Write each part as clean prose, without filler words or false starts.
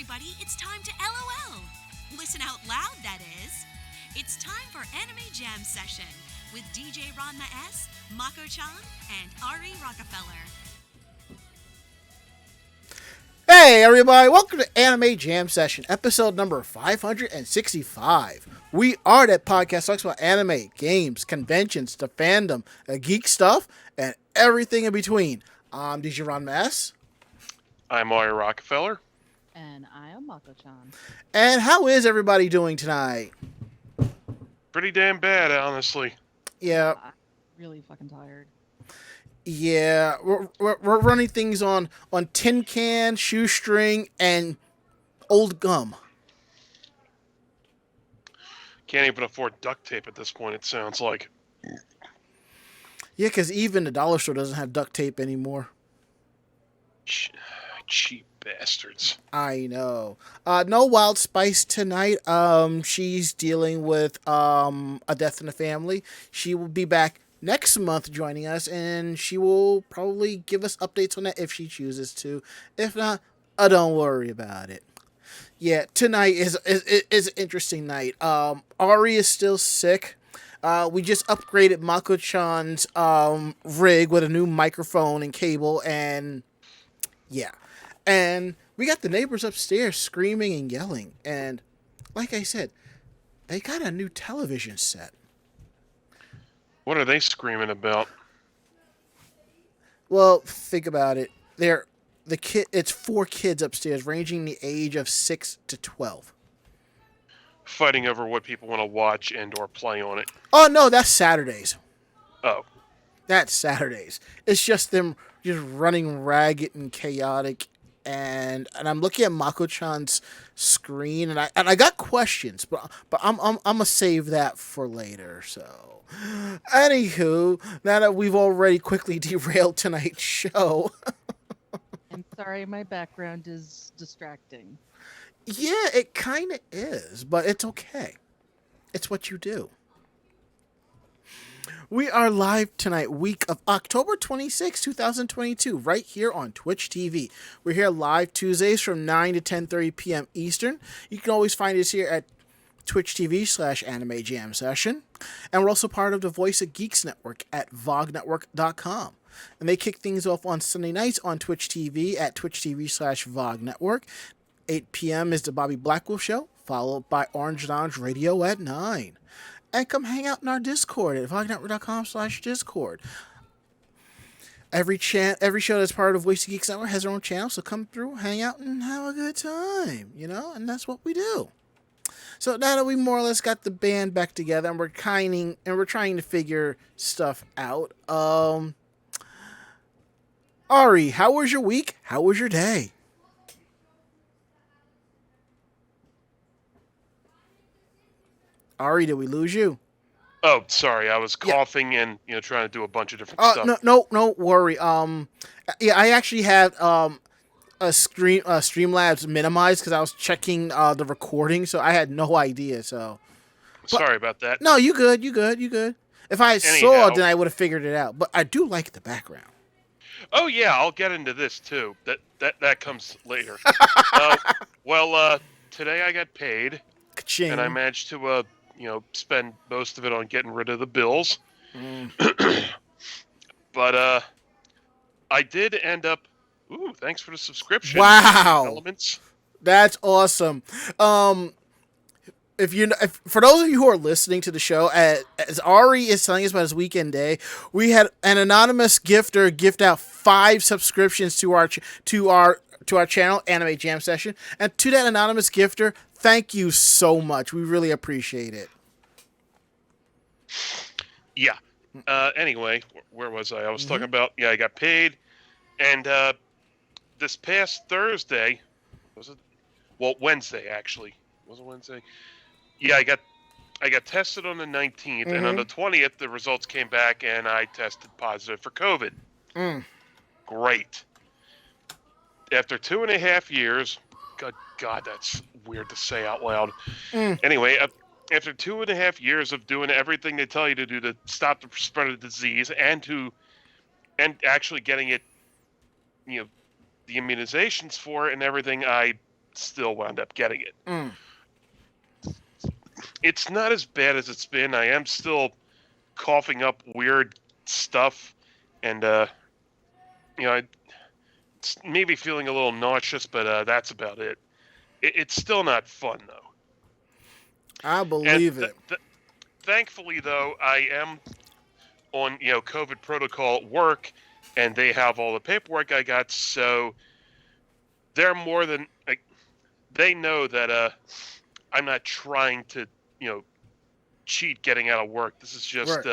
everybody, it's time to LOL. Listen out loud, that is. It's time for Anime Jam Session with DJ Ranma S, Mako-chan, and Ari Rockefeller. Hey everybody, welcome to Anime Jam Session, episode number 565. We are that podcast that talks about anime, games, conventions, the fandom, geek stuff, and everything in between. I'm DJ Ranma S. I'm Ari Rockefeller. And I am Mako-chan. And how is everybody doing tonight? Pretty damn bad, honestly. Yeah. I'm really fucking tired. Yeah, we're running things on tin can, shoestring, and old gum. Can't even afford duct tape at this point, it sounds like. Yeah, because even the dollar store doesn't have duct tape anymore. Cheap bastards. I know. No Wild Spice tonight. She's dealing with a death in the family. She will be back next month joining us, and she will probably give us updates on that if she chooses to. If not, don't worry about it. Yeah, tonight is an interesting night. Ari is still sick. We just upgraded Mako-chan's rig with a new microphone and cable, and yeah. And we got the neighbors upstairs screaming and yelling. And like I said, they got a new television set. What are they screaming about? Well, think about it. It's 4 kids upstairs, ranging the age of 6 to 12. Fighting over what people want to watch and or play on it. Oh, no, that's Saturdays. Oh. That's Saturdays. It's just them just running ragged and chaotic. And I'm looking at Mako-chan's screen, and I got questions, but I'm gonna save that for later. So, anywho, now that we've already quickly derailed tonight's show, I'm sorry, my background is distracting. yeah, it kind of is, but it's okay. It's what you do. We are live tonight, week of October 26, 2022, right here on Twitch TV. We're here live Tuesdays from 9 to 10:30 p.m. Eastern. You can always find us here at Twitch TV/Anime Jam Session. And we're also part of the Voice of Geeks Network at vognetwork.com. And they kick things off on Sunday nights on Twitch TV at Twitch TV/VogNetwork. 8 p.m. is the Bobby Blackwolf Show, followed by Orange Lounge Radio at 9. And come hang out in our Discord at vognetwork.com/Discord. Every show that's part of Voice of Geeks Network has their own channel, so come through, hang out, and have a good time, and that's what we do. So now that we more or less got the band back together, and we're trying to figure stuff out. Ari, how was your week? How was your day? Ari, did we lose you? Oh, sorry, I was coughing and trying to do a bunch of different stuff. No worry. Yeah, I actually had a Streamlabs minimized because I was checking the recording, so I had no idea. Sorry about that. No, you good. If I saw it, then I would have figured it out. But I do like the background. Oh yeah, I'll get into this too. That comes later. Today I got paid, Ka-ching. and I managed to spend most of it on getting rid of the bills. But I did end up. Ooh, thanks for the subscription. Wow, Elements. That's awesome. If for those of you who are listening to the show, as Ari is telling us about his weekend day, we had an anonymous gifter gift out 5 subscriptions to our channel, Anime Jam Session, and to that anonymous gifter, thank you so much. We really appreciate it. Yeah. Anyway, where was I? I was talking about, I got paid. And this past Thursday, was it? Well, Wednesday, actually. Was it Wednesday? Yeah, I got tested on the 19th, and on the 20th, the results came back, and I tested positive for COVID. Great. After 2.5 years, God, that's weird to say out loud. Anyway, after 2.5 years of doing everything they tell you to do to stop the spread of the disease and actually getting it, the immunizations for it and everything, I still wound up getting it. Mm. It's not as bad as it's been. I am still coughing up weird stuff, and it's maybe feeling a little nauseous, but that's about it. It's still not fun though. I believe it. Thankfully, though, I am on COVID protocol at work, and they have all the paperwork I got, so they're more than they know that I'm not trying to cheat getting out of work. This is just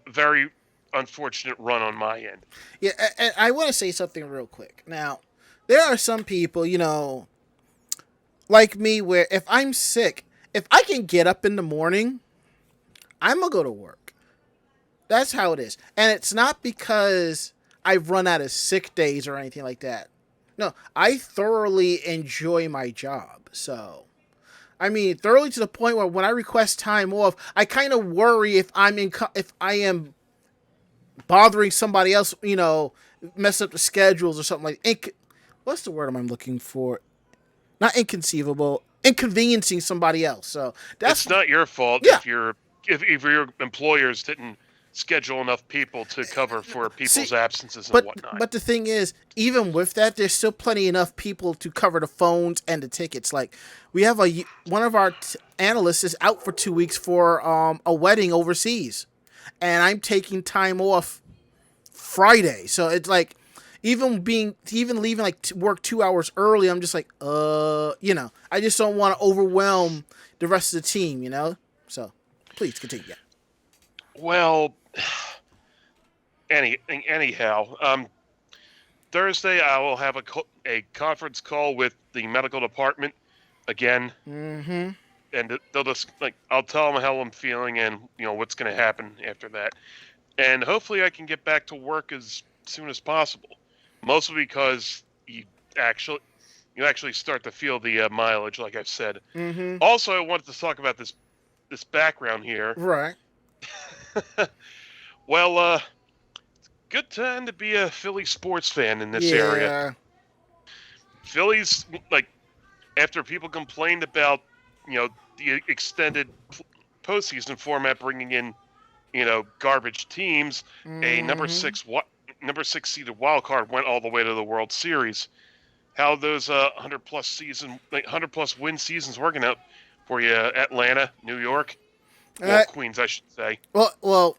very unfortunate run on my end. Yeah, and I want to say something real quick. Now, there are some people, like me, where if I'm sick, if I can get up in the morning, I'm going to go to work. That's how it is. And it's not because I've run out of sick days or anything like that. No, I thoroughly enjoy my job. So, I mean, thoroughly to the point where when I request time off, I kind of worry if if I am bothering somebody else, mess up the schedules or something like. What's the word I'm looking for? Not inconceivable, inconveniencing somebody else. So it's not your fault if your employers didn't schedule enough people to cover for people's absences and whatnot. But the thing is, even with that, there's still plenty enough people to cover the phones and the tickets. Like, we have one of our analysts is out for 2 weeks for a wedding overseas, and I'm taking time off Friday. So it's like, even leaving like work 2 hours early, I'm just like, I just don't want to overwhelm the rest of the team, So please continue. Yeah. Well, anyhow, Thursday I will have a conference call with the medical department again. Mm-hmm. And they'll just I'll tell them how I'm feeling and what's going to happen after that, and hopefully I can get back to work as soon as possible. Mostly because you actually start to feel the mileage, like I've said. Mm-hmm. Also, I wanted to talk about this background here. Right. Well, good time to be a Philly sports fan in this area. Phillies, after people complained about, the extended postseason format bringing in, garbage teams, a number six seeded wild card went all the way to the World Series. How those 100+ win seasons working out for you, Atlanta, New York? Well, Queens, I should say. Well,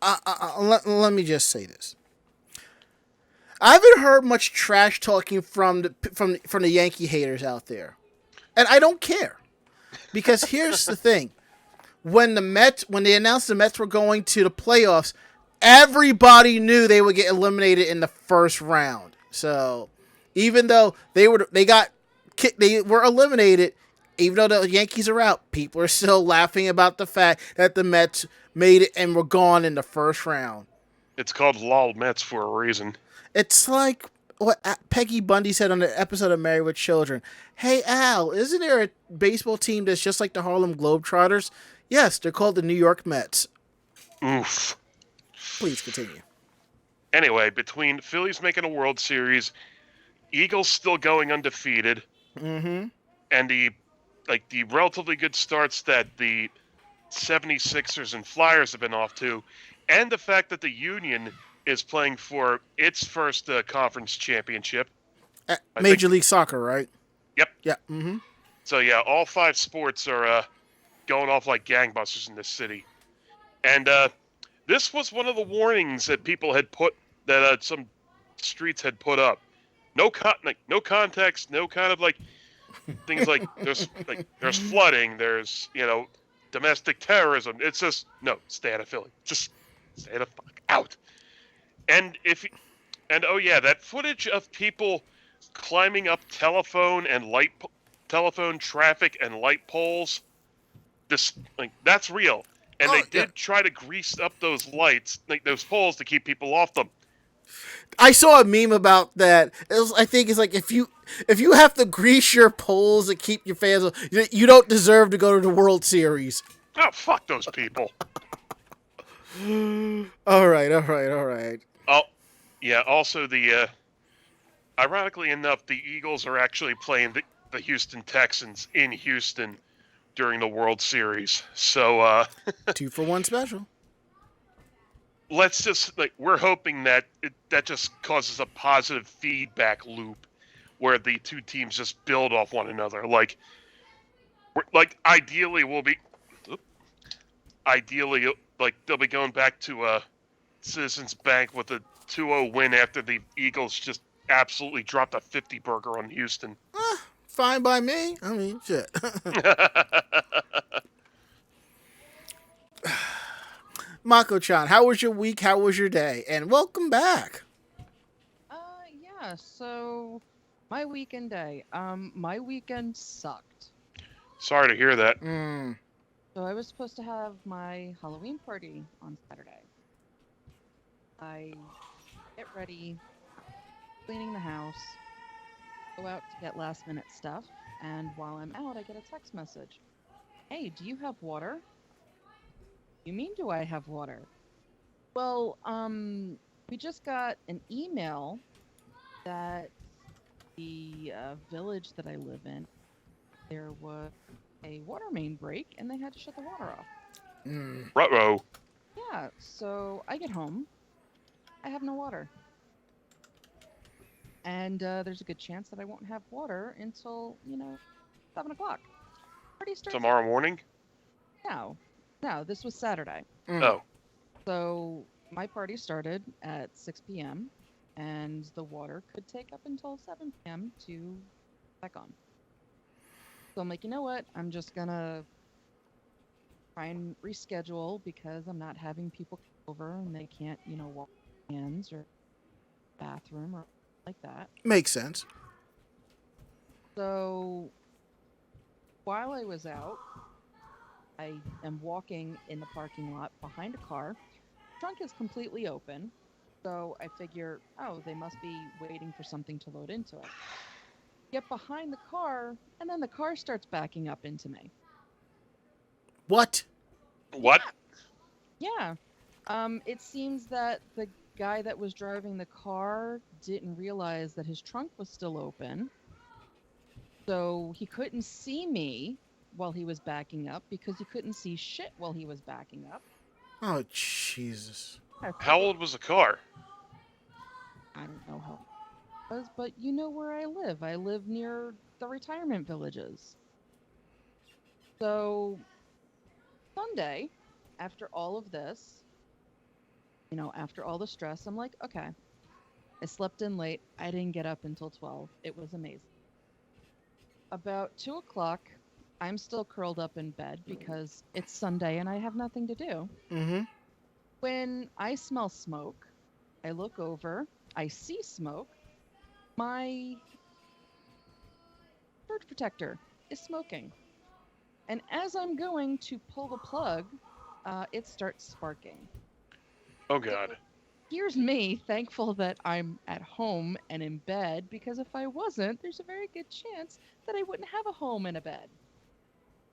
let me just say this. I haven't heard much trash talking from the Yankee haters out there, and I don't care, because here's the thing: when they announced the Mets were going to the playoffs, everybody knew they would get eliminated in the first round. So even though they were eliminated. Even though the Yankees are out, people are still laughing about the fact that the Mets made it and were gone in the first round. It's called LOL Mets for a reason. It's like what Peggy Bundy said on the episode of Married with Children. Hey, Al, isn't there a baseball team that's just like the Harlem Globetrotters? Yes, they're called the New York Mets. Oof. Please continue. Anyway, between Phillies making a World Series, Eagles still going undefeated, mm-hmm. and the relatively good starts that the 76ers and Flyers have been off to, and the fact that the Union is playing for its first conference championship. Major League Soccer, right? Yep. Yeah. Mm-hmm. So, yeah, all 5 sports are going off like gangbusters in this city. And this was one of the warnings that people had some streets had put up. No context, no kind of things like there's flooding, there's domestic terrorism. It's just stay out of Philly. Just stay the fuck out. And that footage of people climbing up telephone traffic and light poles, that's real. And they did try to grease up those lights, those poles, to keep people off them. I saw a meme about that. I think it's like if you have to grease your poles to keep your fans, you don't deserve to go to the World Series. Oh, fuck those people. All right. Oh, yeah. Also, the Ironically enough, the Eagles are actually playing the Houston Texans in Houston during the World Series. So 2-for-1 special. let's just we're hoping that that just causes a positive feedback loop where the two teams just build off one another. Ideally they'll be going back to Citizens Bank with a 2-0 win after the Eagles just absolutely dropped a 50 burger on Houston. Fine by me. I mean, shit. Mako-chan, how was your week? How was your day? And welcome back. Yeah, so my weekend day. My weekend sucked. Sorry to hear that. So I was supposed to have my Halloween party on Saturday. I get ready, cleaning the house, go out to get last minute stuff, and while I'm out, I get a text message. Hey, do you have water? You mean, do I have water? Well, we just got an email that the village that I live in, there was a water main break and they had to shut the water off. Ruh-roh. Yeah, so I get home, I have no water. And there's a good chance that I won't have water until, 7 o'clock. Party starts Tomorrow morning? No, this was Saturday. Oh. So my party started at 6 p.m. and the water could take up until 7 p.m. to back on. So I'm like, you know what? I'm just gonna try and reschedule because I'm not having people come over and they can't, wash their hands or bathroom or like that. Makes sense. So while I was out, I am walking in the parking lot behind a car. Trunk is completely open. So I figure, they must be waiting for something to load into it. Get behind the car, and then the car starts backing up into me. What? What? Yeah. It seems that the guy that was driving the car didn't realize that his trunk was still open. So he couldn't see me while he was backing up because he couldn't see shit while he was backing up. Oh, Jesus. How old was the car? I don't know how it was, but you know where I live. I live near the retirement villages. So Sunday, after all of this, after all the stress, I'm like, okay, I slept in late. I didn't get up until 12. It was amazing. About 2 o'clock, I'm still curled up in bed because it's Sunday and I have nothing to do. Mm-hmm. When I smell smoke, I look over, I see smoke. My surge protector is smoking. And as I'm going to pull the plug, it starts sparking. Oh, God. Here's me, thankful that I'm at home and in bed, because if I wasn't, there's a very good chance that I wouldn't have a home and a bed.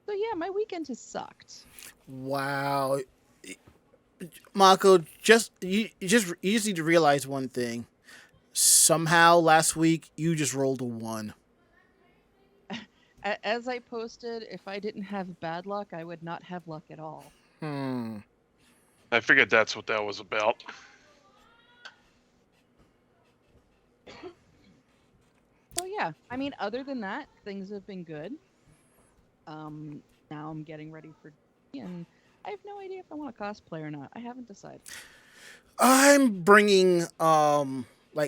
So yeah, my weekend has sucked. Wow. Mako, you just need to realize one thing. Somehow last week you just rolled a 1. As I posted, if I didn't have bad luck, I would not have luck at all. I figured that's what that was about. So yeah, I mean, other than that, things have been good. Now I'm getting ready for D, and I have no idea if I want to cosplay or not. I haven't decided. I'm bringing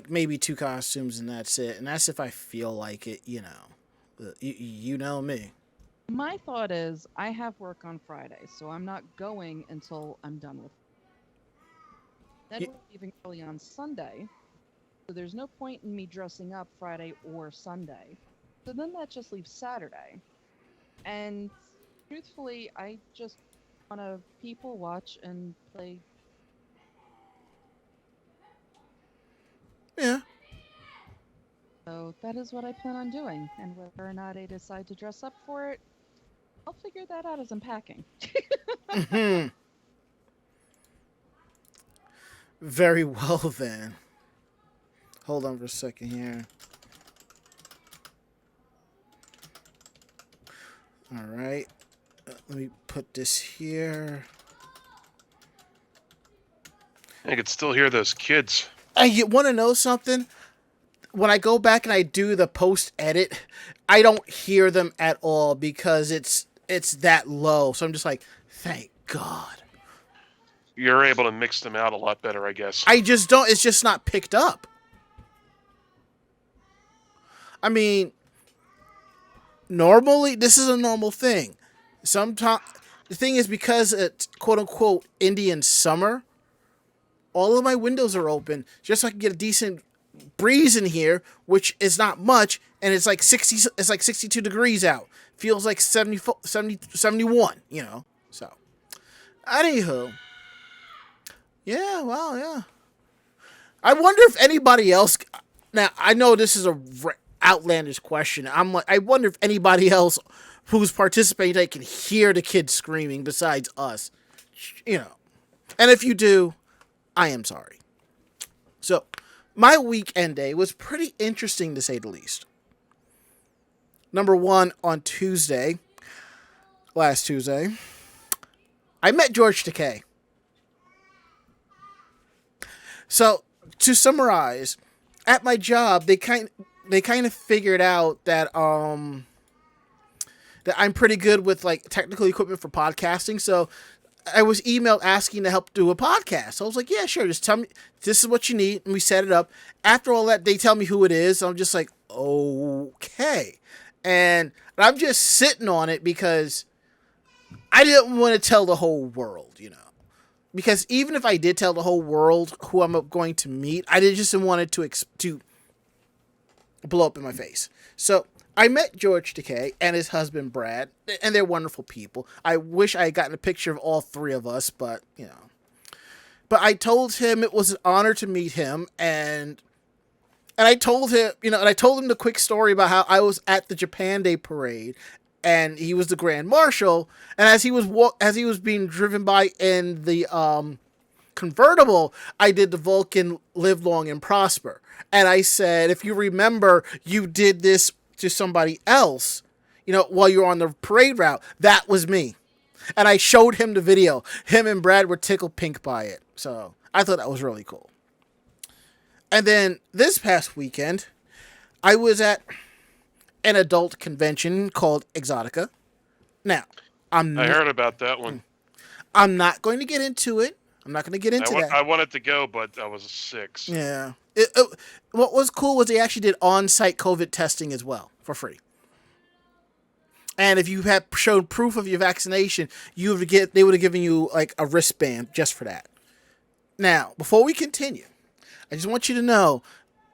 maybe 2 costumes and that's it. And that's if I feel like it, You know me. My thought is I have work on Friday, so I'm not going until I'm done with it. Then we're leaving early on Sunday, so there's no point in me dressing up Friday or Sunday. So then that just leaves Saturday. And truthfully, I just want to people watch and play. Yeah. So that is what I plan on doing. And whether or not I decide to dress up for it, I'll figure that out as I'm packing. Mm-hmm. Very well then. Hold on for a second here. All right. Let me put this here. I could still hear those kids. You want to know something? When I go back and I do the post edit, I don't hear them at all because it's that low. So I'm just like, thank God. You're able to mix them out a lot better, I guess. I just don't. It's just not picked up. I mean, normally this is a normal thing. Sometimes the thing is because it's quote unquote Indian summer. All of my windows are open just so I can get a decent breeze in here, which is not much, and it's like 60. It's like 62 degrees out. Feels like 71. You know. So, anywho. Yeah, well, yeah. I wonder if anybody else. Now, I know this is a outlandish question. I wonder if anybody else who's participating can hear the kids screaming besides us. You know. And if you do, I am sorry. So, my weekend day was pretty interesting to say the least. Number one, on last Tuesday, I met George Takei. So, to summarize, at my job, they kind of figured out that that I'm pretty good with like technical equipment for podcasting. So, I was emailed asking to help do a podcast. So I was like, yeah, sure. Just tell me this is what you need, and we set it up. After all that, they tell me who it is. I'm just like, okay, and I'm just sitting on it because I didn't want to tell the whole world, you know. Because even if I did tell the whole world who I'm going to meet, I just want it to blow up in my face. So I met George Takei and his husband Brad, and they're wonderful people. I wish I had gotten a picture of all three of us, but you know. But I told him it was an honor to meet him, and I told him, you know, and I told him the quick story about how I was at the Japan Day parade. And he was the Grand Marshal, and as he was being driven by in the convertible, I did the Vulcan "Live Long and Prosper," and I said, "If you remember, you did this to somebody else, you know, while you were on the parade route. That was me." And I showed him the video. Him and Brad were tickled pink by it, so I thought that was really cool. And then this past weekend, I was at an adult convention called Exotica. Now, I heard about that one. I'm not going to get into it. I'm not going to get into that. I wanted to go, but I was 6. Yeah. What was cool was they actually did on-site COVID testing as well for free. And if you had showed proof of your vaccination, they would have given you like a wristband just for that. Now, before we continue, I just want you to know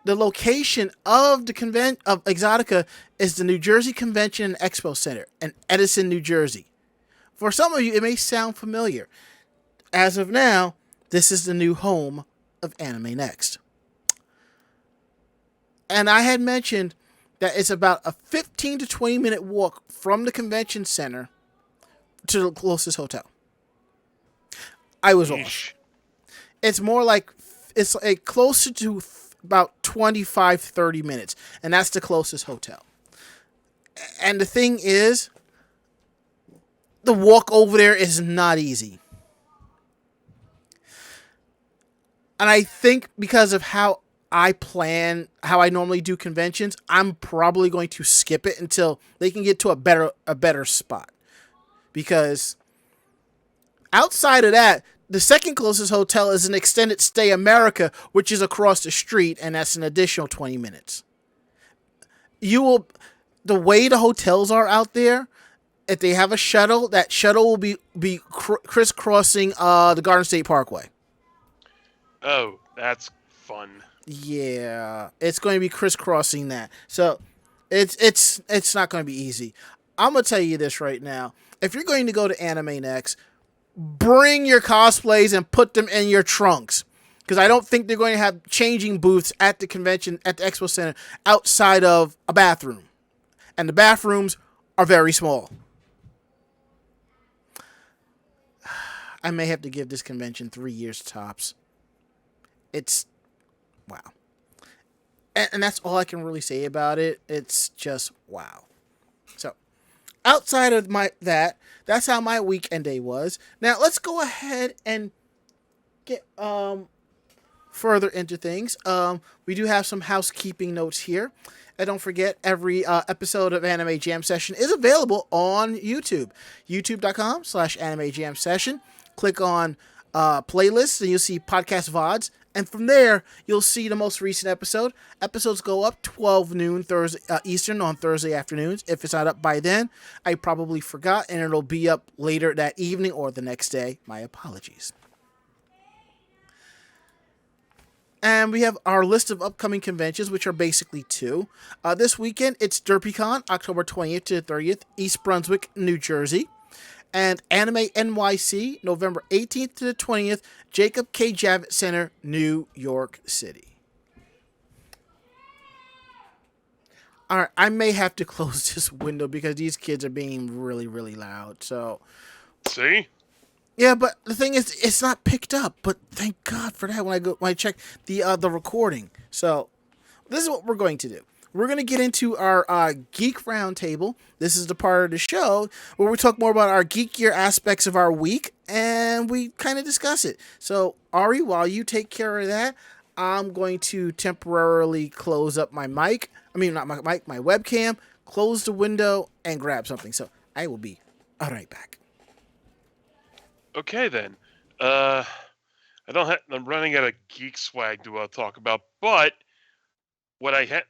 the location of the of Exotica is the New Jersey Convention and Expo Center in Edison, New Jersey. For some of you, it may sound familiar. As of now, this is the new home of Anime Next. And I had mentioned that it's about a 15 to 20 minute walk from the convention center to the closest hotel. I was off. It's more like, it's like closer to about 25, 30 minutes. And that's the closest hotel. And the thing is, the walk over there is not easy. And I think because of how I normally do conventions, I'm probably going to skip it until they can get to a better spot. Because outside of that, the second closest hotel is an Extended Stay America, which is across the street, and that's an additional 20 minutes. The way the hotels are out there, if they have a shuttle, that shuttle will be crisscrossing the Garden State Parkway. Oh, that's fun. Yeah, it's going to be crisscrossing that. So it's not going to be easy. I'm going to tell you this right now. If you're going to go to Anime Next, bring your cosplays and put them in your trunks. Because I don't think they're going to have changing booths at the convention, at the Expo Center, outside of a bathroom. And the bathrooms are very small. I may have to give this convention 3 years tops. Wow. and that's all I can really say about it. It's just wow. So outside of that's how my weekend day was. Now let's go ahead and get further into things. We do have some housekeeping notes here. And don't forget, every episode of Anime Jam Session is available on YouTube. YouTube.com/Anime Jam Session. Click on playlists and you'll see podcast VODs. And from there, you'll see the most recent episode. Episodes go up 12 noon Thursday Eastern on Thursday afternoons. If it's not up by then, I probably forgot, and it'll be up later that evening or the next day. My apologies. And we have our list of upcoming conventions, which are basically two. This weekend, it's DerpyCon, October 20th to 30th, East Brunswick, New Jersey. And Anime NYC, November 18th to the 20th, Jacob K. Javits Center, New York City. All right, I may have to close this window because these kids are being really, really loud. So, See? yeah, but the thing is, it's not picked up. But thank God for that when I check the recording. So, this is what we're going to do. We're going to get into our Geek Roundtable. This is the part of the show where we talk more about our geekier aspects of our week, and we kind of discuss it. So, Ari, while you take care of that, I'm going to temporarily close up my mic. I mean, not my mic, my webcam, close the window, and grab something. So, I will be right back. Okay, then. I'm running out of geek swag to talk about, but what I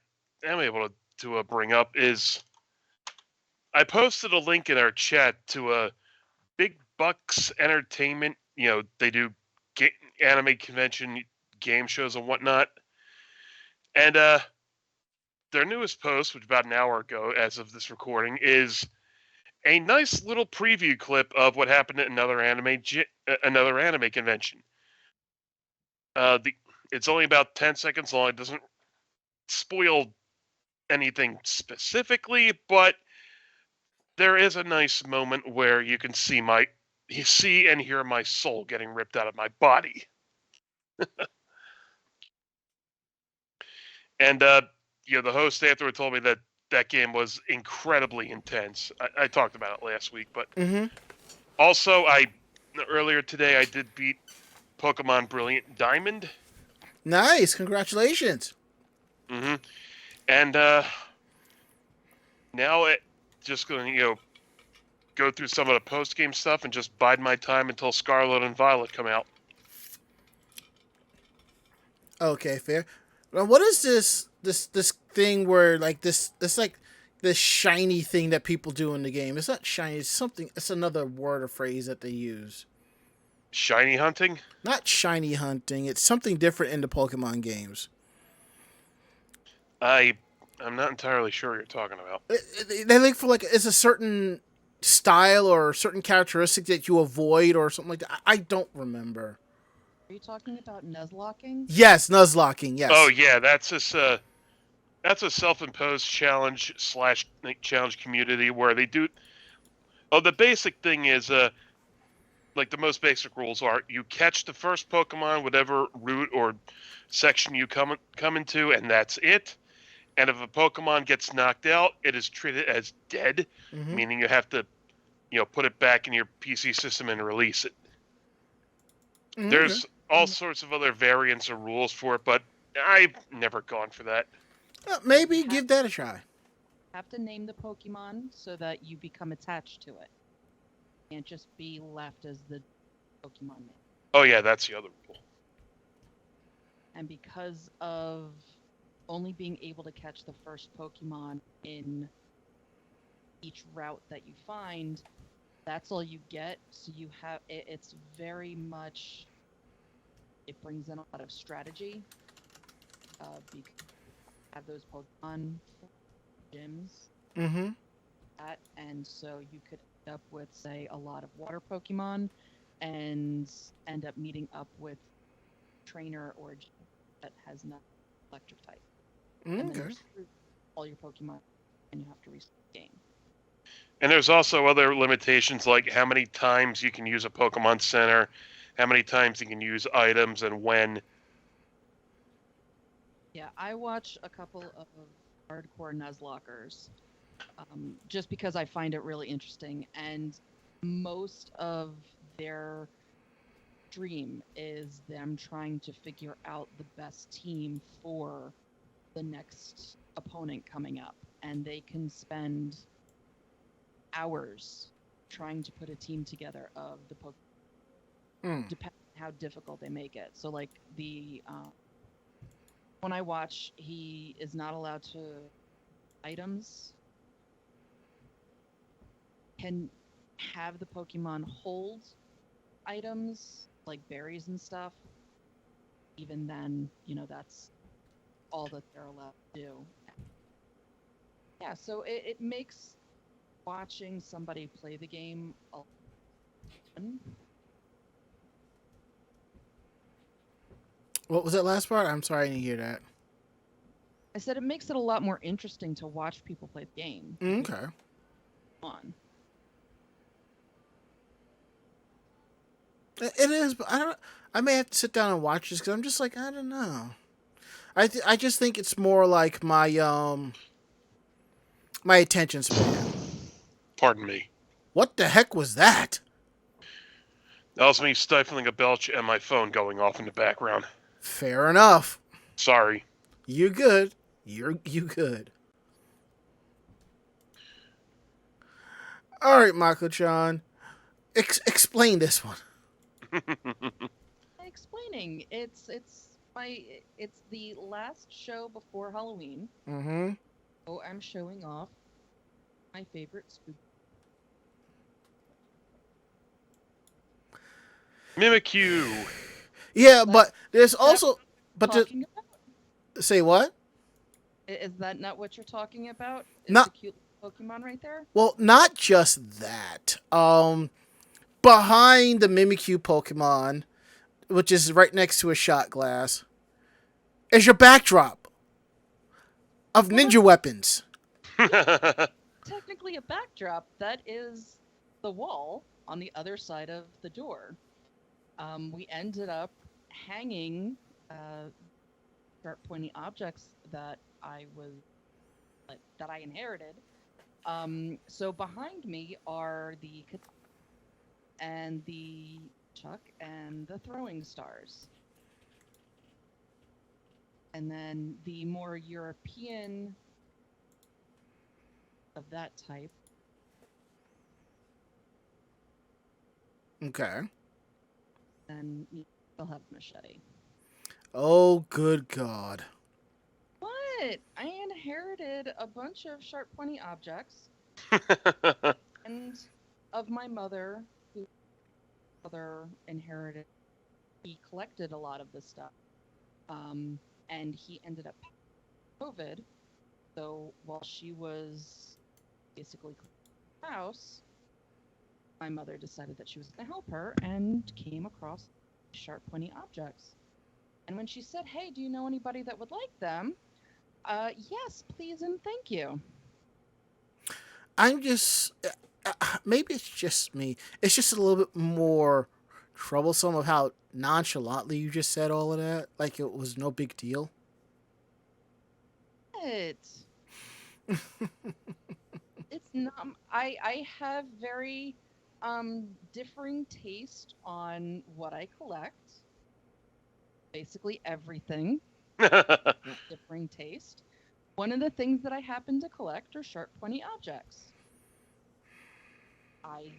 am able to bring up is I posted a link in our chat to a Big Bucks Entertainment. You know, they do anime convention game shows and whatnot. And their newest post, which about an hour ago, as of this recording, is a nice little preview clip of what happened at another anime convention. It's only about 10 seconds long. It doesn't spoil anything specifically, but there is a nice moment where you can see and hear my soul getting ripped out of my body. And the host afterward told me that game was incredibly intense. I talked about it last week, but also earlier today I did beat Pokemon Brilliant Diamond. Nice, congratulations. And now just going to go through some of the post game stuff and just bide my time until Scarlet and Violet come out. Okay, fair. Now, what is this thing where like this shiny thing that people do in the game? It's not shiny. It's something. It's another word or phrase that they use. Shiny hunting? Not shiny hunting. It's something different in the Pokemon games. I'm not entirely sure what you're talking about. They look for it's a certain style or a certain characteristic that you avoid or something like that. I don't remember. Are you talking about Nuzlocking? Yes, Nuzlocking, yes. Oh yeah, that's a self-imposed challenge / challenge community where they do. Oh, the basic thing is the most basic rules are you catch the first Pokemon, whatever route or section you come into, and that's it. And if a Pokemon gets knocked out, it is treated as dead, meaning you have to, put it back in your PC system and release it. There's all sorts of other variants or rules for it, but I've never gone for that. Maybe give that a try. Have to name the Pokemon so that you become attached to it. Can't just be left as the Pokemon name. Oh yeah, that's the other rule. And because of only being able to catch the first Pokemon in each route that you find, that's all you get. So you have it's very much. It brings in a lot of strategy. Because you have those Pokemon gyms. And so you could end up with, say, a lot of water Pokemon, and end up meeting up with trainer or that has not electric type. And then all your Pokemon, and you have to restart the game. And there's also other limitations like how many times you can use a Pokemon Center, how many times you can use items, and when. Yeah, I watch a couple of hardcore Nuzlockers just because I find it really interesting. And most of their stream is them trying to figure out the best team for the next opponent coming up. And they can spend hours trying to put a team together of the Pokemon, Mm. depending on how difficult they make it. So, like, the when I watch, he is not allowed to items, can have the Pokemon hold items like berries and stuff. Even then, that's all that they're allowed to do. Yeah, so it makes watching somebody play the game a lot fun. What was that last part? I'm sorry, I didn't hear that. I said it makes it a lot more interesting to watch people play the game. Okay. On. It is, but I don't. I may have to sit down and watch this because I'm just like, I don't know. I just think it's more like my attention span. Pardon me. What the heck was that? That was me stifling a belch and my phone going off in the background. Fair enough. Sorry. You good. You good. All right, Mako-chan. Explain this one. Explaining, it's the last show before Halloween. Mm-hmm. So I'm showing off my favorite spook. Mimikyu. Yeah, but there's also, but Talking about? say what? Is that not what you're talking about? Is Not the cute Pokemon right there? well, not just that. Behind the Mimikyu Pokemon, which is right next to a shot glass, is your backdrop of ninja weapons. Technically a backdrop. That is the wall on the other side of the door. We ended up hanging sharp pointy objects that I inherited. So behind me are the and the chuck and the throwing stars. And then the more European of that type. Okay. And they'll have a machete. Oh, good God. What? I inherited a bunch of sharp pointy objects and of my mother, whose mother inherited. He collected a lot of this stuff. And he ended up COVID. So while she was basically cleaning the house, my mother decided that she was going to help her and came across sharp pointy objects. And when she said, "Hey, do you know anybody that would like them?" Yes, please and thank you. I'm just maybe it's just me. It's just a little bit more troublesome of how nonchalantly you just said all of that, like it was no big deal. It's not. I have very differing taste on what I collect. Basically everything. Differing taste. One of the things that I happen to collect are sharp pointy objects. I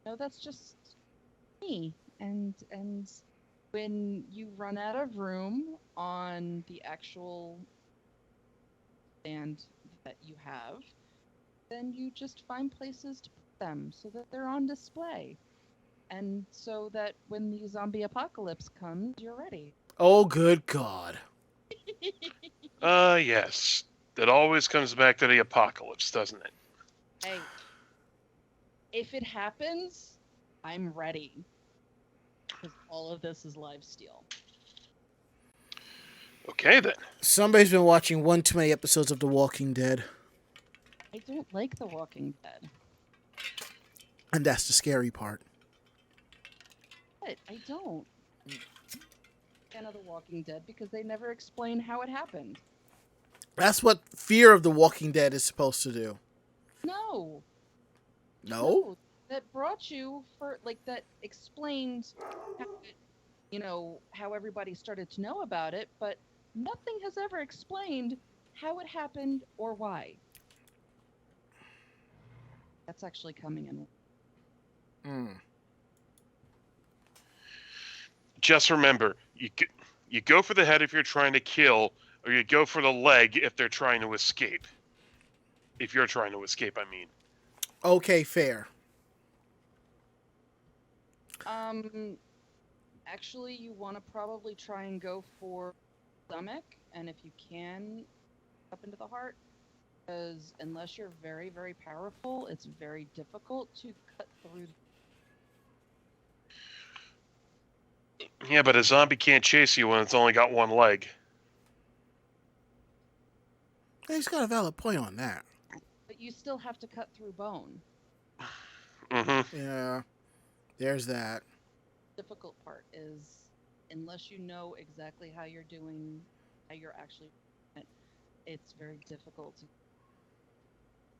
know that's just me. And when you run out of room on the actual stand that you have, then you just find places to put them so that they're on display. And so that when the zombie apocalypse comes, you're ready. Oh, good God. Yes. That always comes back to the apocalypse, doesn't it? Hey, if it happens, I'm ready. Because all of this is live steal. Okay, then. Somebody's been watching one too many episodes of The Walking Dead. I don't like The Walking Dead. And that's the scary part. But I don't. fan of The Walking Dead because they never explain how it happened. That's what Fear of the Walking Dead is supposed to do. No. No? That brought you for that explained how how everybody started to know about it, but nothing has ever explained how it happened or why. That's actually coming in. Just remember, you go for the head if you're trying to kill, or you go for the leg if they're trying to escape. If you're trying to escape, I mean. Okay, fair. Actually, you want to probably try and go for stomach, and if you can, up into the heart, because unless you're very, very powerful, it's very difficult to cut through. Yeah, but a zombie can't chase you when it's only got one leg. He's got a valid point on that. But you still have to cut through bone. Mm-hmm. Yeah, there's that. Difficult part is, unless you know exactly how you're doing, how you're actually doing it, it's very difficult to,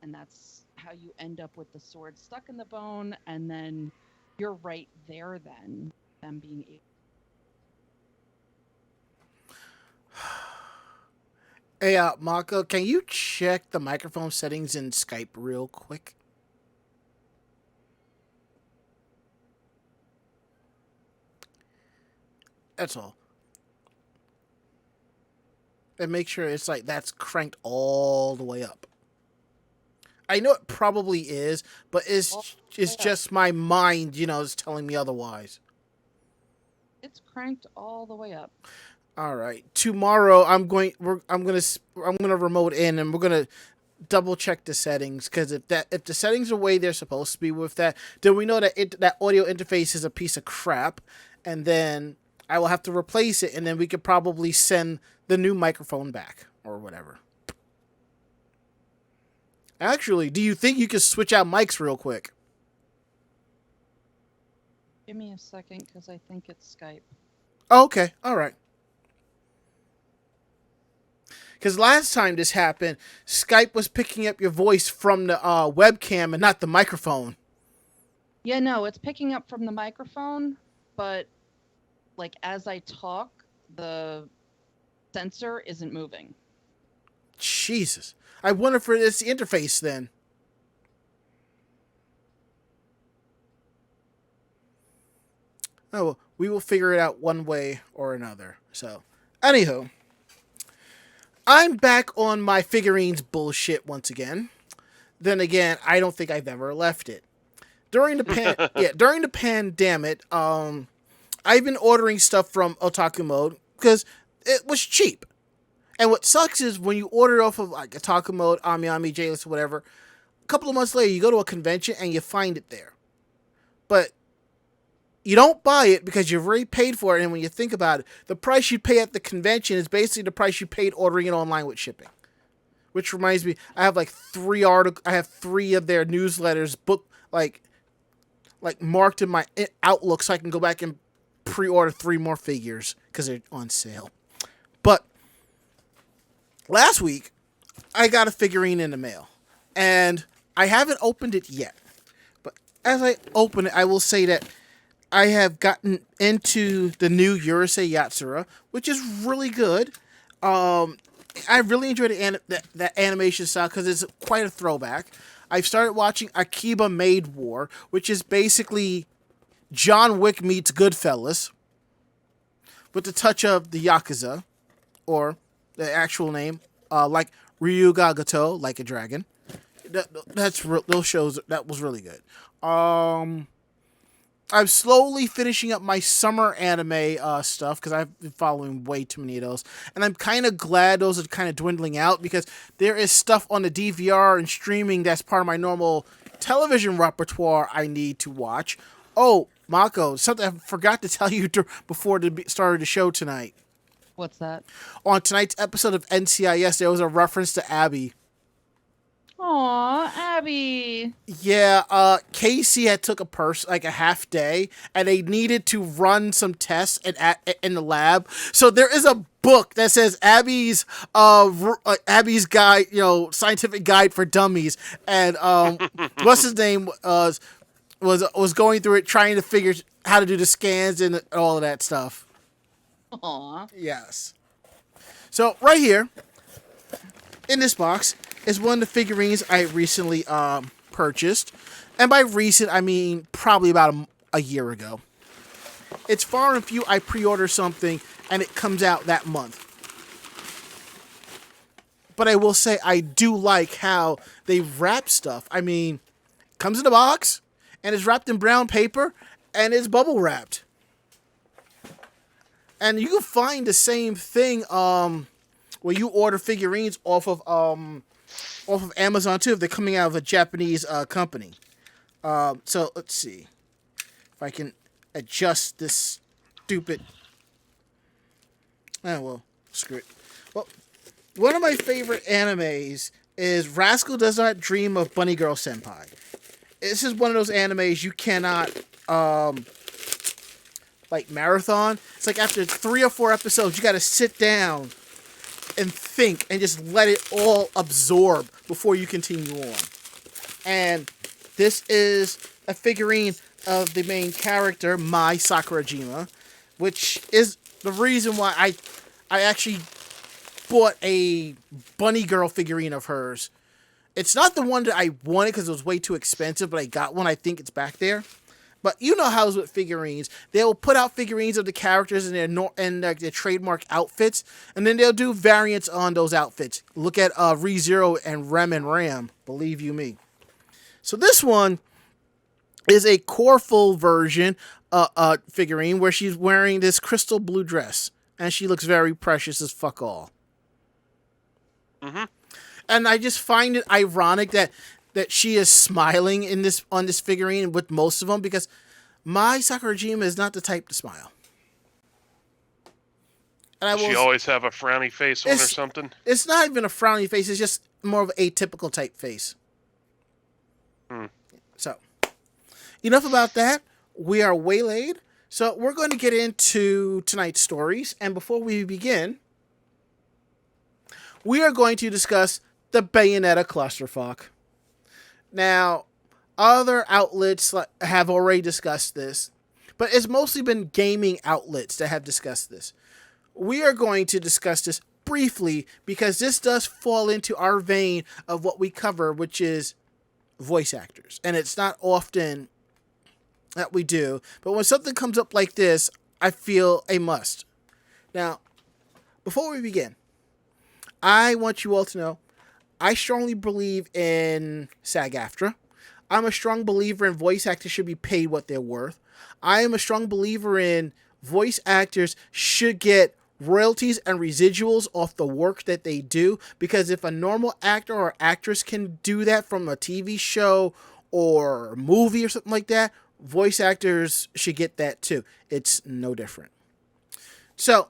and that's how you end up with the sword stuck in the bone, and then you're right there then, them being able. Hey, Mako, can you check the microphone settings in Skype real quick? That's all. And make sure it's that's cranked all the way up. I know it probably is, but it's just my mind, is telling me otherwise. It's cranked all the way up. All right. Tomorrow I'm gonna remote in and we're gonna double check the settings, because if the settings are the way they're supposed to be with that, then we know that that audio interface is a piece of crap, and then I will have to replace it, and then we could probably send the new microphone back or whatever. Actually, do you think you could switch out mics real quick? Give me a second, because I think it's Skype. Oh, okay. All right. Because last time this happened, Skype was picking up your voice from the webcam and not the microphone. Yeah, no, it's picking up from the microphone, but as I talk, the sensor isn't moving. Jesus. I wonder if it's the interface then. Oh, well, we will figure it out one way or another. So, anywho, I'm back on my figurines bullshit once again. Then again, I don't think I've ever left it. During the pandemic, I've been ordering stuff from Otaku Mode because it was cheap. And what sucks is when you order off of Otaku Mode, Ami, J-List, whatever, a couple of months later you go to a convention and you find it there. But you don't buy it because you've already paid for it, and when you think about it, the price you pay at the convention is basically the price you paid ordering it online with shipping. Which reminds me, I have three of their newsletters marked in my Outlook so I can go back and pre-order 3 more figures because they're on sale. But last week, I got a figurine in the mail, and I haven't opened it yet. But as I open it, I will say that I have gotten into the new Urusei Yatsura, which is really good. I really enjoyed that animation style because it's quite a throwback. I've started watching Akiba Maid War, which is basically John Wick meets Goodfellas with the touch of the Yakuza, or the actual name, like Ryuga Goto, like a dragon. Those shows, that was really good. I'm slowly finishing up my summer anime stuff because I've been following way too many of those. And I'm kind of glad those are kind of dwindling out because there is stuff on the DVR and streaming that's part of my normal television repertoire I need to watch. Oh, Mako, something I forgot to tell you before the start of the show tonight. What's that? On tonight's episode of NCIS, there was a reference to Abby. Aw, Abby. Yeah, Casey had took a half day, and they needed to run some tests in the lab. So there is a book that says Abby's guide, scientific guide for dummies, and what's his name was going through it, trying to figure how to do the scans and all of that stuff. Aw. Yes. So right here in this box is one of the figurines I recently purchased. And by recent, I mean probably about a year ago. It's far and few I pre-order something and it comes out that month. But I will say I do like how they wrap stuff. I mean, it comes in a box and it's wrapped in brown paper and it's bubble wrapped. And you can find the same thing where you order figurines off of Amazon too, if they're coming out of a Japanese company. So let's see if I can adjust this stupid. Oh well, screw it. Well, one of my favorite animes is Rascal Does Not Dream of Bunny Girl Senpai. This is one of those animes you cannot marathon. It's like after 3 or 4 episodes, you got to sit down and think and just let it all absorb before you continue on. And this is a figurine of the main character, Mai Sakurajima, which is the reason why I actually bought a bunny girl figurine of hers. It's not the one that I wanted because it was way too expensive, but I got one. I think it's back there. But you know how it's with figurines. They'll put out figurines of the characters in their trademark outfits, and then they'll do variants on those outfits. Look at ReZero and Rem and Ram, believe you me. So this one is a core full version figurine where she's wearing this crystal blue dress, and she looks very precious as fuck all. Mm-hmm. And I just find it ironic that she is smiling on this figurine with most of them, because Mai Sakurajima is not the type to smile. And Does she always have a frowny face on or something? It's not even a frowny face. It's just more of an atypical type face. So, enough about that. We are waylaid. So, we're going to get into tonight's stories. And before we begin, we are going to discuss the Bayonetta clusterfuck. Now, other outlets have already discussed this, but it's mostly been gaming outlets that have discussed this. We are going to discuss this briefly because this does fall into our vein of what we cover, which is voice actors. And it's not often that we do, but when something comes up like this, I feel a must. Now, before we begin, I want you all to know I strongly believe in SAG-AFTRA. I'm a strong believer in voice actors should be paid what they're worth. I am a strong believer in voice actors should get royalties and residuals off the work that they do, because if a normal actor or actress can do that from a TV show or movie or something like that, voice actors should get that too. It's no different. So,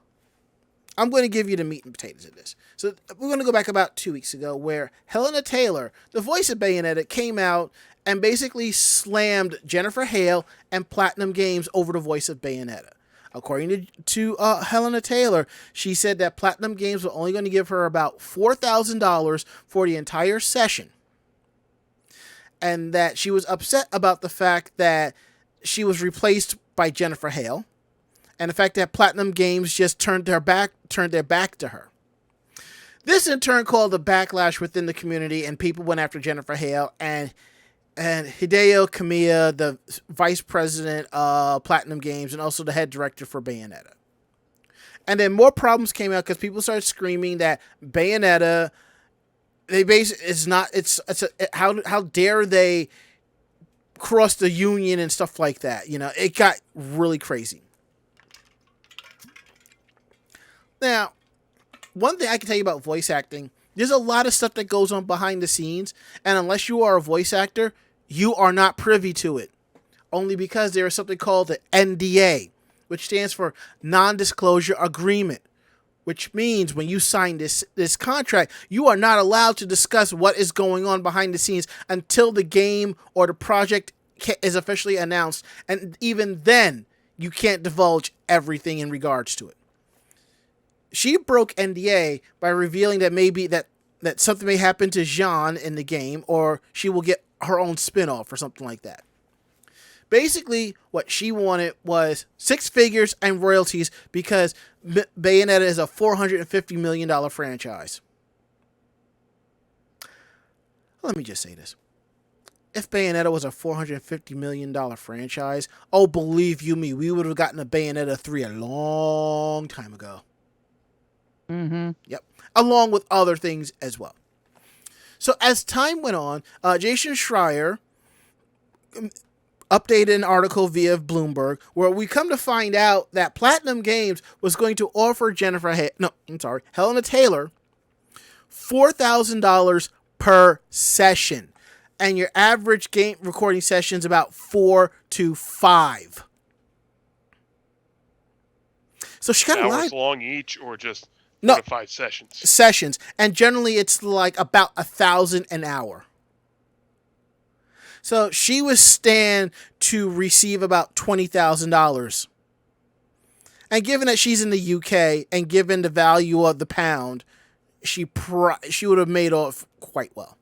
I'm going to give you the meat and potatoes of this. So we're going to go back about 2 weeks ago where Helena Taylor, the voice of Bayonetta, came out and basically slammed Jennifer Hale and Platinum Games over the voice of Bayonetta. According to Helena Taylor, she said that Platinum Games were only going to give her about $4,000 for the entire session. And that she was upset about the fact that she was replaced by Jennifer Hale. And the fact that Platinum Games just turned their back to her. This in turn caused a backlash within the community, and people went after Jennifer Hale and Hideo Kamiya, the vice president of Platinum Games and also the head director for Bayonetta. And then more problems came out because people started screaming that Bayonetta, how dare they cross the union and stuff like that. You know, it got really crazy. Now, one thing I can tell you about voice acting, there's a lot of stuff that goes on behind the scenes, and unless you are a voice actor, you are not privy to it. Only because there is something called the NDA, which stands for Non-Disclosure Agreement, which means when you sign this contract, you are not allowed to discuss what is going on behind the scenes until the game or the project is officially announced, and even then, you can't divulge everything in regards to it. She broke NDA by revealing that maybe that something may happen to Jean in the game, or she will get her own spin-off or something like that. Basically, what she wanted was 6 figures and royalties because Bayonetta is a $450 million franchise. Let me just say this. If Bayonetta was a $450 million franchise, oh, believe you me, we would have gotten a Bayonetta 3 a long time ago. Mm-hmm. Yep. Along with other things as well. So as time went on, Jason Schreier updated an article via Bloomberg where we come to find out that Platinum Games was going to offer Helena Taylor $4,000 per session. And your average game recording session is about 4 to 5. So she got hours long each, or just No. 4 to 5 sessions? Sessions. And generally it's like about $1,000 an hour. So she was stand to receive about $20,000. And given that she's in the UK and given the value of the pound, she would have made off quite well.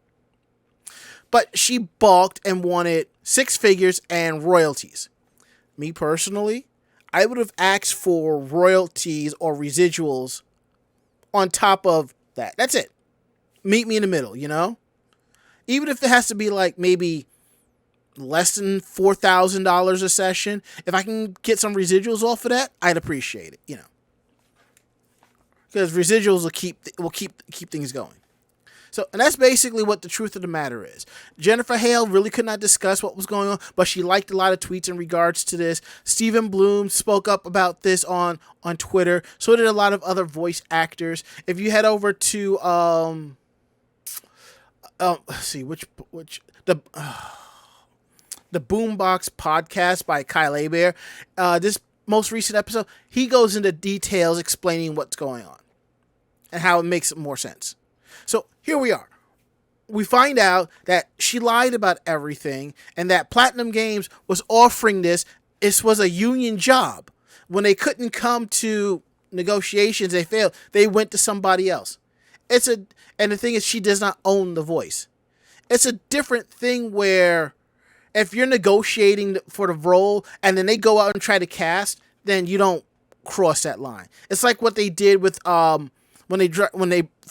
But she balked and wanted 6 figures and royalties. Me personally, I would have asked for royalties or residuals on top of that. That's it. Meet me in the middle, you know? Even if it has to be like maybe less than $4,000 a session, if I can get some residuals off of that, I'd appreciate it, you know. Because residuals will keep things going. So, and that's basically what the truth of the matter is. Jennifer Hale really could not discuss what was going on, but she liked a lot of tweets in regards to this. Stephen Bloom spoke up about this on Twitter. So did a lot of other voice actors. If you head over to let's see the Boombox podcast by Kyle Hebert, this most recent episode, he goes into details explaining what's going on and how it makes more sense. So here we are. We find out that she lied about everything and that Platinum Games was offering this. This was a union job. When they couldn't come to negotiations, they failed. They went to somebody else. And the thing is, she does not own the voice. It's a different thing where if you're negotiating for the role and then they go out and try to cast, then you don't cross that line. It's like what they did with when they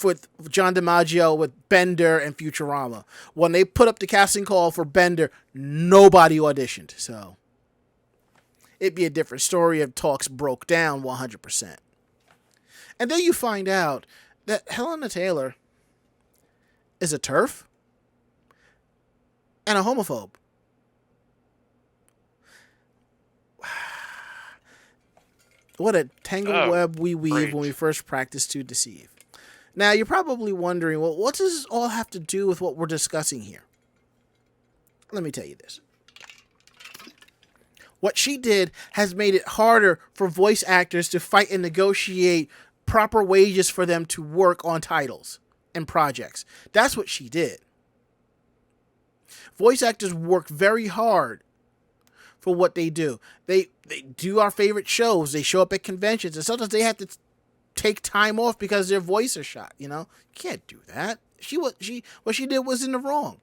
with John DiMaggio with Bender and Futurama. When they put up the casting call for Bender, nobody auditioned. So it'd be a different story if talks broke down 100%. And then you find out that Helena Taylor is a TERF and a homophobe. What a tangled web we weave when we first practice to deceive. Now, you're probably wondering, well, what does this all have to do with what we're discussing here? Let me tell you this. What she did has made it harder for voice actors to fight and negotiate proper wages for them to work on titles and projects. That's what she did. Voice actors work very hard for what they do. They do our favorite shows. They show up at conventions, and sometimes they have to take time off because their voice is shot. You know, you can't do that. What she did was in the wrong,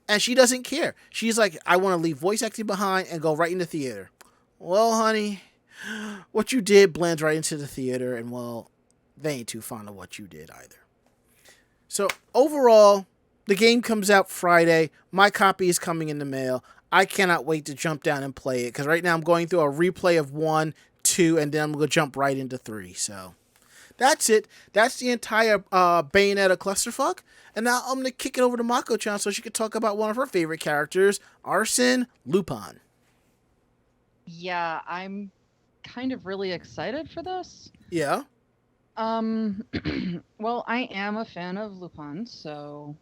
and she doesn't care. She's like, I want to leave voice acting behind and go right into theater. Well, honey, what you did blends right into the theater, and well, they ain't too fond of what you did either. So overall, the game comes out Friday. My copy is coming in the mail. I cannot wait to jump down and play it because right now I'm going through a replay of 1, 2, and then I'm going to jump right into 3. So that's it. That's the entire Bayonetta clusterfuck. And now I'm going to kick it over to Mako-chan so she can talk about one of her favorite characters, Arsene Lupin. Yeah, I'm kind of really excited for this. Yeah. Well, I am a fan of Lupin, so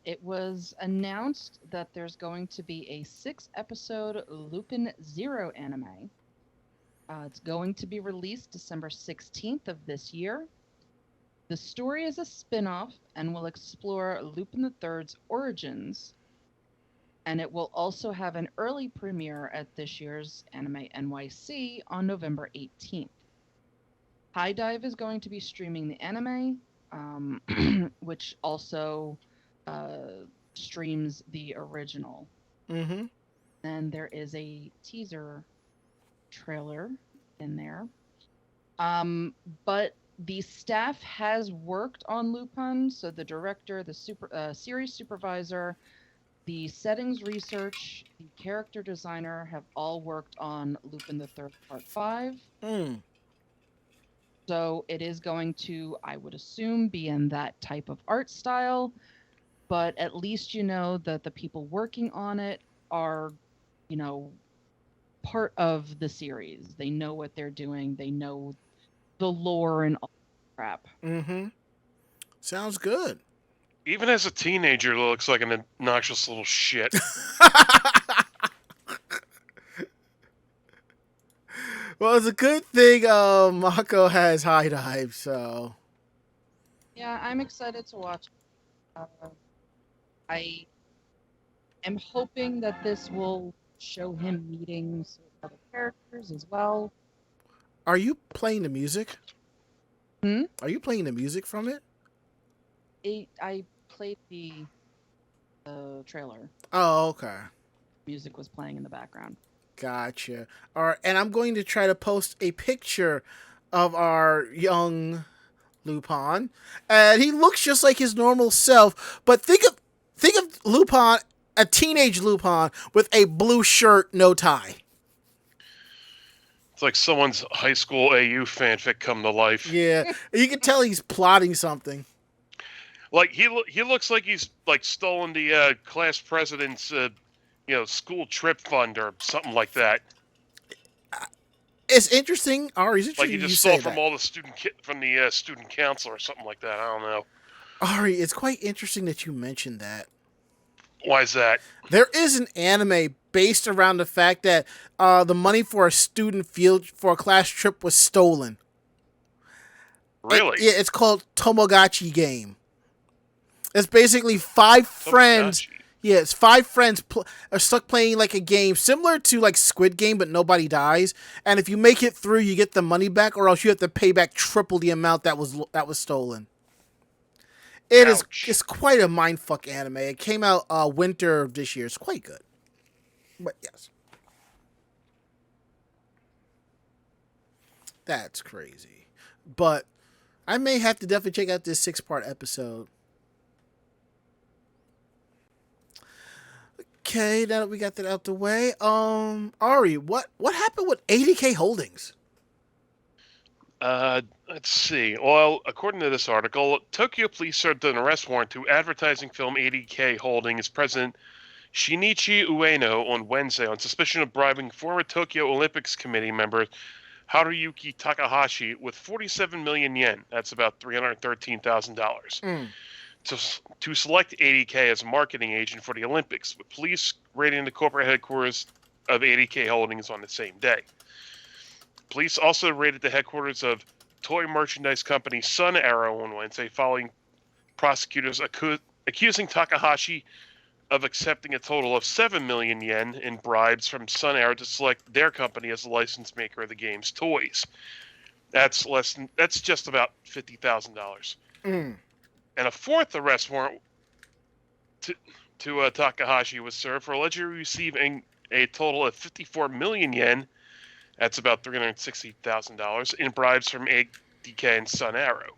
it was announced that there's going to be a 6-episode Lupin 0 anime. It's going to be released December 16th of this year. The story is a spin-off and will explore Lupin III's origins, and it will also have an early premiere at this year's Anime NYC on November 18th. High Dive is going to be streaming the anime, which also streams the original. Mm-hmm. Then there is a teaser trailer in there. But the staff has worked on Lupin, so the director, the series supervisor, the settings research, the character designer have all worked on Lupin III Part 5. So it is going to, I would assume, be in that type of art style, but at least you know that the people working on it are, part of the series. They know what they're doing. They know the lore and all that crap. Mm-hmm. Sounds good. Even as a teenager, it looks like an obnoxious little shit. Well, it's a good thing Mako has High Dive, so... Yeah, I'm excited to watch. I am hoping that this will show him meeting certain other characters as well. Are you playing the music? Hmm? Are you playing the music from it? I played the trailer. Oh, okay. Music was playing in the background. Gotcha. All right, and I'm going to try to post a picture of our young Lupin, and he looks just like his normal self. But think of Lupin, a teenage Lupin with a blue shirt, no tie. It's like someone's high school AU fanfic come to life. Yeah, you can tell he's plotting something. Like he looks like he's like stolen the class president's school trip fund or something like that. It's interesting, Ari. It's Like interesting he just you stole say from that. all the student council or something like that. I don't know. Ari, it's quite interesting that you mentioned that. Why is that? There is an anime based around the fact that the money for a class trip was stolen. Really? Yeah, it's called Tomogachi Game. It's basically five friends. Tomodachi. Yeah, it's five friends are stuck playing like a game similar to like Squid Game, but nobody dies. And if you make it through, you get the money back, or else you have to pay back triple the amount that was stolen. It's quite a mindfuck anime. It came out winter of this year. It's quite good. But yes. That's crazy. But I may have to definitely check out this 6-part episode. Okay, now that we got that out the way, Ari, what happened with ADK Holdings? Let's see. Well, according to this article, Tokyo police served an arrest warrant to advertising film ADK Holdings president Shinichi Ueno on Wednesday on suspicion of bribing former Tokyo Olympics Committee member Haruyuki Takahashi with 47 million yen. That's about $313,000. To select ADK as a marketing agent for the Olympics, with police raiding the corporate headquarters of ADK Holdings on the same day. Police also raided the headquarters of toy merchandise company Sun Arrow on Wednesday, following prosecutors accusing Takahashi of accepting a total of 7 million yen in bribes from Sun Arrow to select their company as the license maker of the game's toys. That's just about $50,000. And a fourth arrest warrant to Takahashi was served for allegedly receiving a total of 54 million yen. That's about $360,000 in bribes from ADK and Sun Arrow.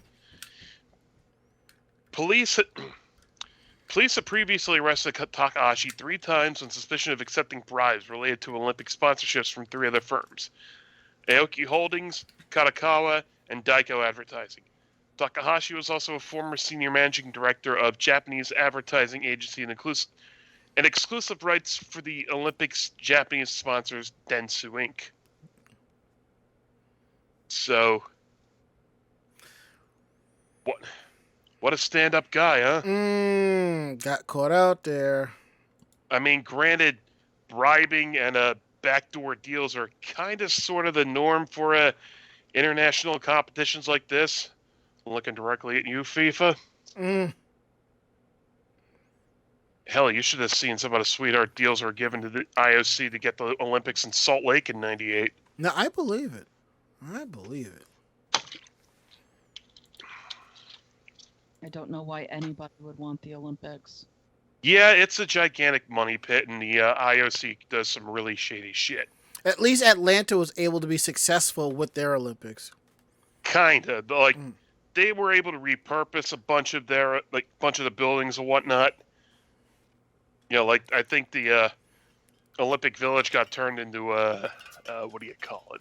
Police had previously arrested Takahashi 3 times on suspicion of accepting bribes related to Olympic sponsorships from 3 other firms: Aoki Holdings, Katakawa, and Daiko Advertising. Takahashi was also a former senior managing director of Japanese advertising agency and exclusive rights for the Olympics' Japanese sponsors Dentsu Inc. So, what a stand-up guy, huh? Got caught out there. I mean, granted, bribing and backdoor deals are kind of sort of the norm for international competitions like this. looking directly at you, FIFA. Mm. Hell, you should have seen some of the sweetheart deals were given to the IOC to get the Olympics in Salt Lake in '98. No, I believe it. I don't know why anybody would want the Olympics. Yeah, it's a gigantic money pit, and the IOC does some really shady shit. At least Atlanta was able to be successful with their Olympics. Kinda. Like, they were able to repurpose a bunch of the buildings and whatnot. You know, like, I think the Olympic Village got turned into what do you call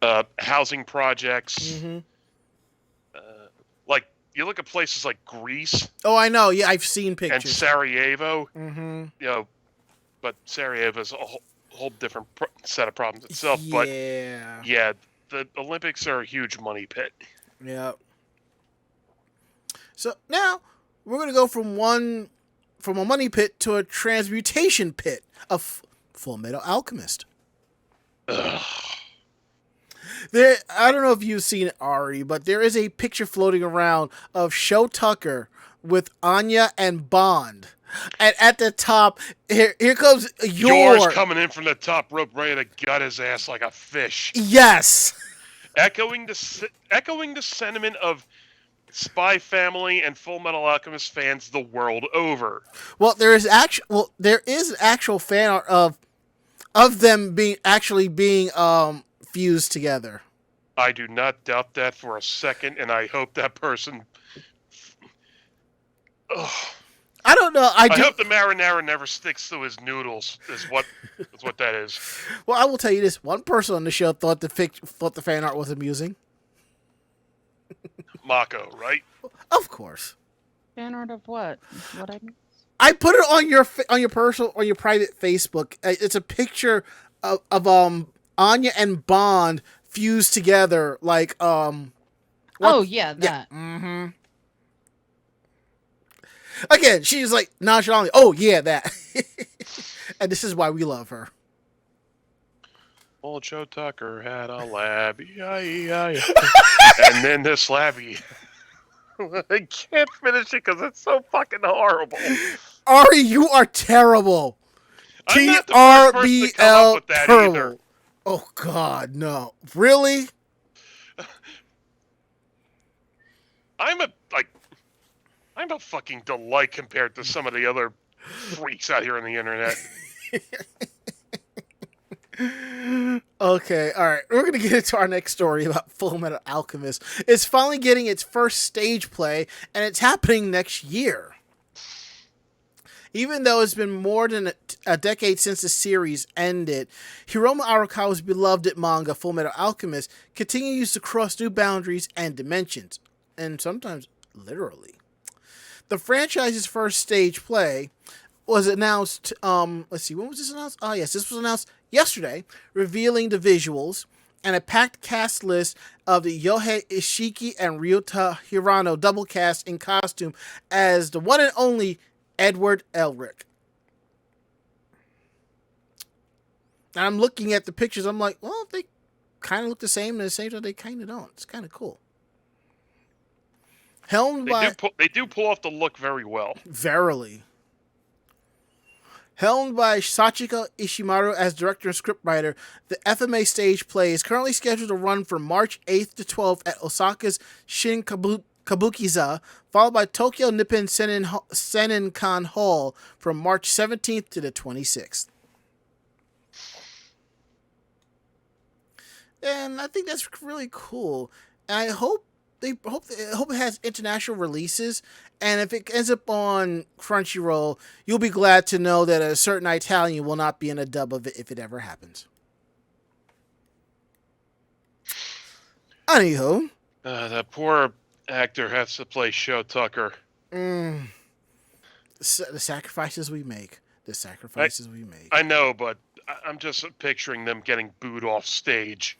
it? Housing projects. Mm-hmm. Like, you look at places like Greece. Oh, I know. Yeah, I've seen pictures. And Sarajevo. Mm-hmm. You know, but Sarajevo's a whole different set of problems itself. Yeah. But yeah, the Olympics are a huge money pit. Yeah. So now we're gonna go from a money pit to a transmutation pit of FullMetal Alchemist. Ugh. I don't know if you've seen it, Ari, but there is a picture floating around of Sho Tucker with Anya and Bond. And at the top, here comes George coming in from the top rope, ready to gut his ass like a fish. Yes. Echoing the sentiment of Spy Family and FullMetal Alchemist fans the world over. Well, there is actual fan art of them being fused together. I do not doubt that for a second, and I hope that person. Ugh. I don't know. I hope the marinara never sticks to his noodles. Is what that is. Well, I will tell you this: one person on the show thought the fan art was amusing. Mako, right? Of course. Fan art of what? What I put it on your private Facebook. It's a picture of Anya and Bond fused together, like Oh yeah, that. Yeah. Mm-hmm. Again, she's like nonchalantly, oh yeah, that. And this is why we love her. Old Joe Tucker had a labby, and then this labby. I can't finish it because it's so fucking horrible. Ari, you are terrible. I'm not the first person to come up with that terrible. either. Oh God, no! Really? I'm a fucking delight compared to some of the other freaks out here on the internet. Okay, all right. We're gonna get into our next story about FullMetal Alchemist. It's finally getting its first stage play, and it's happening next year. Even though it's been more than a decade since the series ended, Hiromu Arakawa's beloved manga FullMetal Alchemist continues to cross new boundaries and dimensions, and sometimes literally. The franchise's first stage play was announced, let's see, when was this announced? Oh, yes, this was announced yesterday, revealing the visuals and a packed cast list of the Yohei Ishiki and Ryota Hirano double cast in costume as the one and only Edward Elric. And I'm looking at the pictures, I'm like, well, they kind of look the same, and at the same time, they kind of don't. It's kind of cool. They do pull off the look very well. Verily. Helmed by Sachiko Ishimaru as director and scriptwriter, the FMA stage play is currently scheduled to run from March 8th to 12th at Osaka's Shin Kabukiza, followed by Tokyo Nippon Senenkan Hall from March 17th to the 26th. And I think that's really cool. And I hope it has international releases, and if it ends up on Crunchyroll, you'll be glad to know that a certain Italian will not be in a dub of it if it ever happens. Anywho, that poor actor has to play Sho Tucker. The sacrifices we make. The sacrifices we make. I know, but I'm just picturing them getting booed off stage.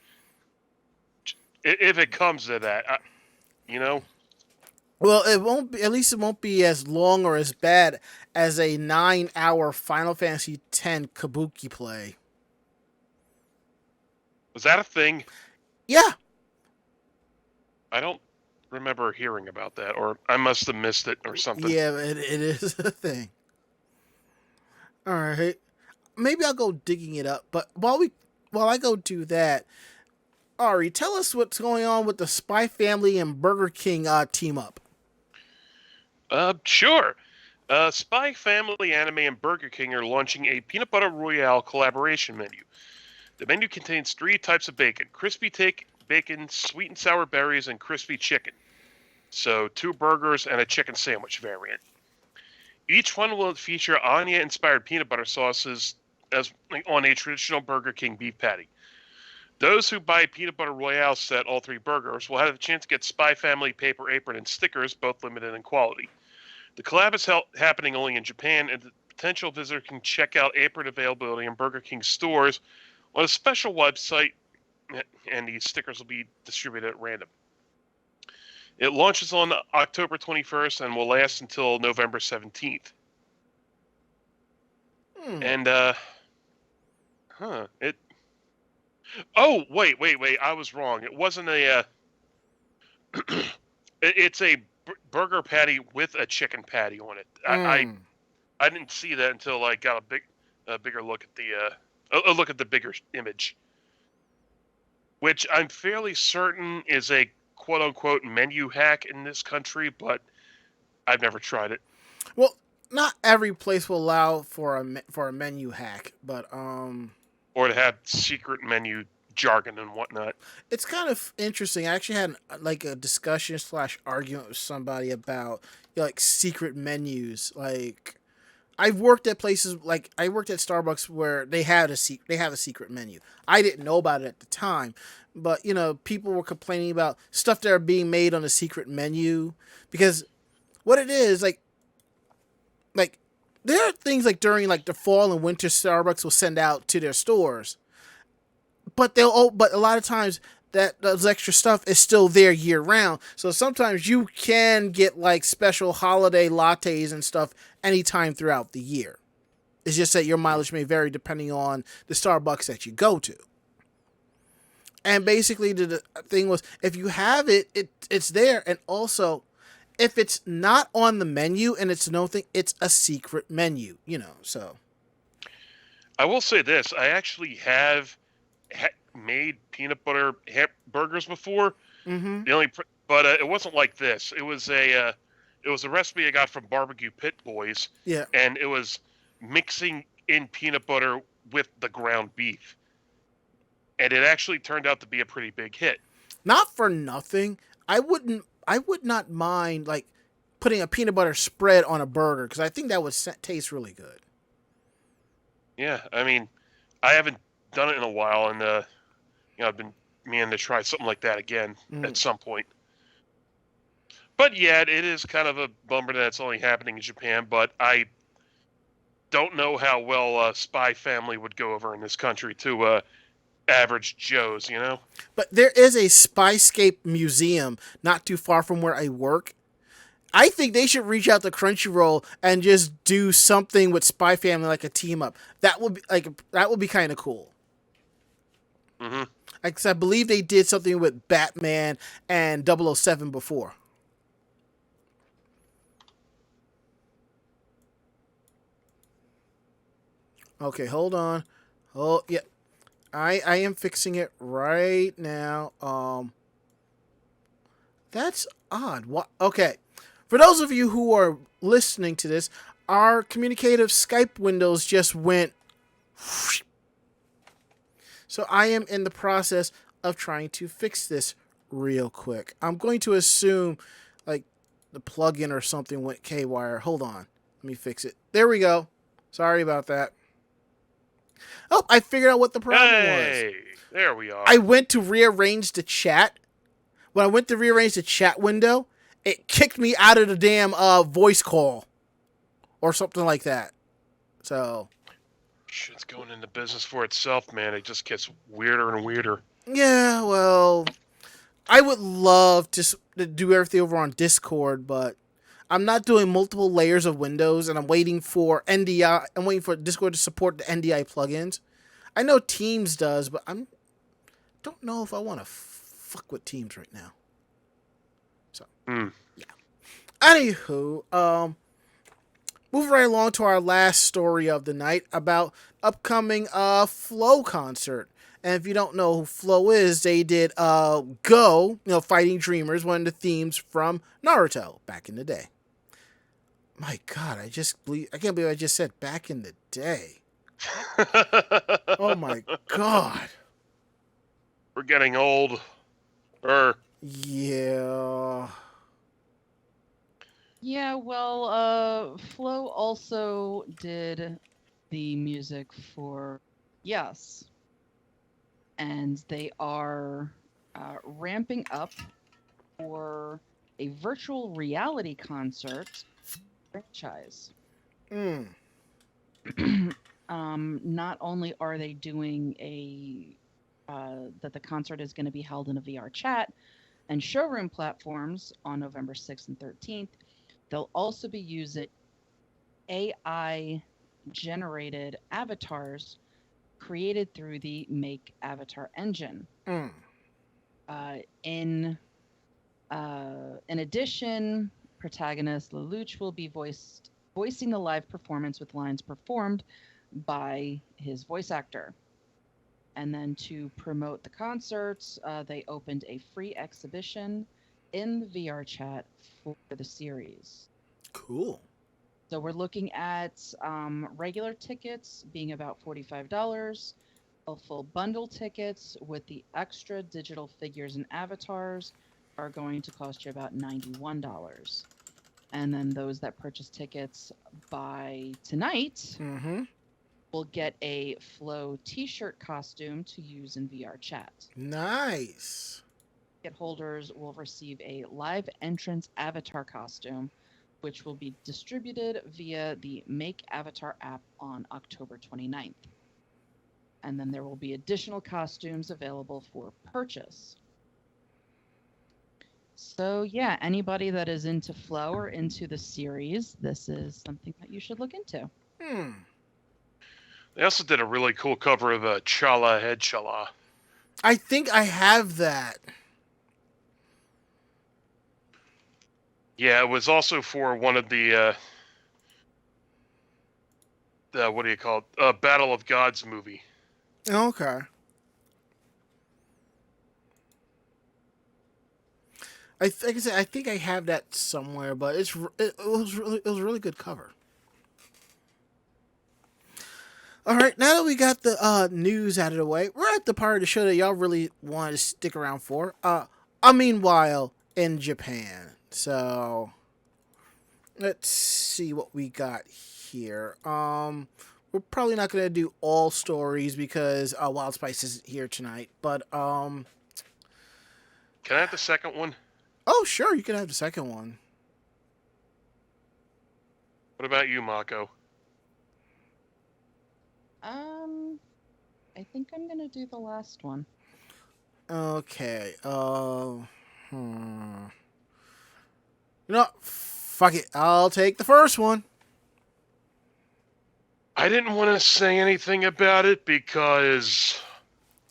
If it comes to that, you know? Well, it won't be, at least it won't be as long or as bad as a 9-hour Final Fantasy X Kabuki play. Was that a thing? Yeah. I don't remember hearing about that, or I must have missed it or something. Yeah, it is a thing. All right, maybe I'll go digging it up. But while I go do that, Ari, tell us what's going on with the Spy Family and Burger King team up. Sure. Spy Family Anime and Burger King are launching a peanut butter royale collaboration menu. The menu contains 3 types of bacon: crispy take bacon, sweet and sour berries, and crispy chicken. So 2 burgers and a chicken sandwich variant. Each one will feature Anya-inspired peanut butter sauces as on a traditional Burger King beef patty. Those who buy peanut butter royale set all 3 burgers will have a chance to get Spy Family paper apron and stickers, both limited in quality. The collab is happening only in Japan, and the potential visitor can check out apron availability in Burger King stores on a special website, and these stickers will be distributed at random. It launches on October 21st and will last until November 17th. And, it... Oh, wait, I was wrong. It wasn't a, it's a burger patty with a chicken patty on it. I didn't see that until I got a bigger look at a look at the bigger image, which I'm fairly certain is a quote unquote menu hack in this country, but I've never tried it. Well, not every place will allow for a menu hack, but or to have secret menu jargon and whatnot. It's kind of interesting. I actually had like a discussion / argument with somebody about like secret menus. Like I've worked at places like I worked at Starbucks where they have a secret menu. I didn't know about it at the time, but people were complaining about stuff that are being made on a secret menu because what it is like there are things like during like the fall and winter Starbucks will send out to their stores. But but a lot of times that those extra stuff is still there year round. So sometimes you can get like special holiday lattes and stuff anytime throughout the year. It's just that your mileage may vary depending on the Starbucks that you go to. And basically the thing was, if you have it's there. And also, if it's not on the menu and it's it's a secret menu, so. I will say this. I actually have made peanut butter burgers before. Mm-hmm. But it wasn't like this. It was a recipe I got from Barbecue Pit Boys. Yeah. And it was mixing in peanut butter with the ground beef, and it actually turned out to be a pretty big hit. Not for nothing, I would not mind like putting a peanut butter spread on a burger because I think that would taste really good. Yeah, I mean, I haven't done it in a while, and I've been meaning to try something like that again at some point. But yeah, it is kind of a bummer that it's only happening in Japan. But I don't know how well Spy Family would go over in this country to average Joes, But there is a Spyscape museum not too far from where I work. I think they should reach out to Crunchyroll and just do something with Spy Family, like a team up. That would be kind of cool. Mm-hmm. Because I believe they did something with Batman and 007 before. Okay, hold on. Oh, yeah. I am fixing it right now. That's odd. What? Okay. For those of you who are listening to this, our communicative Skype windows just went. So I am in the process of trying to fix this real quick. I'm going to assume like the plugin or something went K-wire. Hold on. Let me fix it. There we go. Sorry about that. Oh, I figured out what the problem was. There we are. I went to rearrange the chat. When I went to rearrange the chat window, it kicked me out of the damn voice call or something like that. So shit's going into business for itself, man. It just gets weirder and weirder. Yeah, well, I would love to do everything over on Discord, but I'm not doing multiple layers of Windows, and I'm waiting for NDI. I'm waiting for Discord to support the NDI plugins. I know Teams does, but don't know if I want to fuck with Teams right now. So Hmm. Anywho, moving right along to our last story of the night about upcoming Flow concert. And if you don't know who Flow is, they did Go, Fighting Dreamers, one of the themes from Naruto back in the day. My God, I can't believe I just said back in the day. Oh my God. We're getting old. Yeah. Yeah, Flo also did the music for Yes, and they are ramping up for a virtual reality concert franchise. Mm. Not only are they doing that the concert is going to be held in a VR chat and showroom platforms on November 6th and 13th, they'll also be using AI generated avatars created through the Make Avatar engine. Mm. Uh, in in addition, protagonist Lelouch will be voicing the live performance with lines performed by his voice actor. And then to promote the concerts, they opened a free exhibition in the VR chat for the series. Cool. So we're looking at regular tickets being about $45, full bundle tickets with the extra digital figures and avatars are going to cost you about $91. And then those that purchase tickets by tonight Mm-hmm. will get a Flow t-shirt costume to use in VR chat. Nice. Ticket holders will receive a live entrance avatar costume, which will be distributed via the Make Avatar app on October 29th. And then there will be additional costumes available for purchase. So yeah, anybody that is into Flow or into the series, this is something that you should look into. They also did a really cool cover of Chala Head Chala. I think I have that. Yeah, it was also for one of the what do you call it? Battle of Gods movie. Okay. I think I have that somewhere, but it was a really good cover. All right, now that we got the news out of the way, we're at the part of the show that y'all really wanted to stick around for. Meanwhile, in Japan. So let's see what we got here. We're probably not gonna do all stories because Wild Spice isn't here tonight. But Can I have the second one? oh sure, you can have the second one. What about you, Mako? I think I'm gonna do the last one. Okay. Fuck it. I'll take the first one. I didn't want to say anything about it because,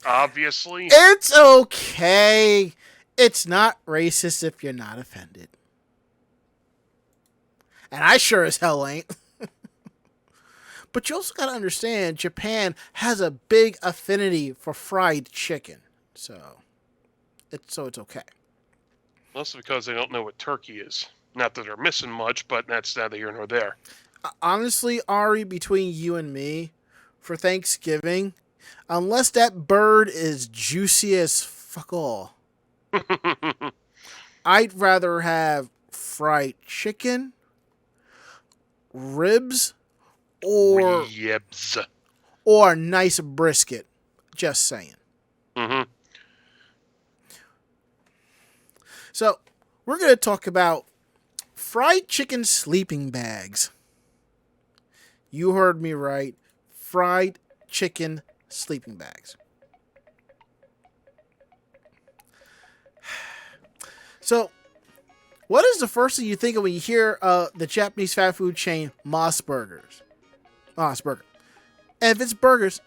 obviously... It's okay. It's not racist if you're not offended. And I sure as hell ain't. But you also gotta understand, Japan has a big affinity for fried chicken. So it's okay. Mostly because they don't know what turkey is. Not that they're missing much, but that's neither here nor there. Honestly, Ari, between you and me, for Thanksgiving, unless that bird is juicy as fuck all, I'd rather have fried chicken, ribs, or a nice brisket. Just saying. Mm-hmm. So, we're going to talk about fried chicken sleeping bags. You heard me right. Fried chicken sleeping bags. So, what is the first thing you think of when you hear the Japanese fast food chain MOS Burgers? MOS Burger. And if it's burgers,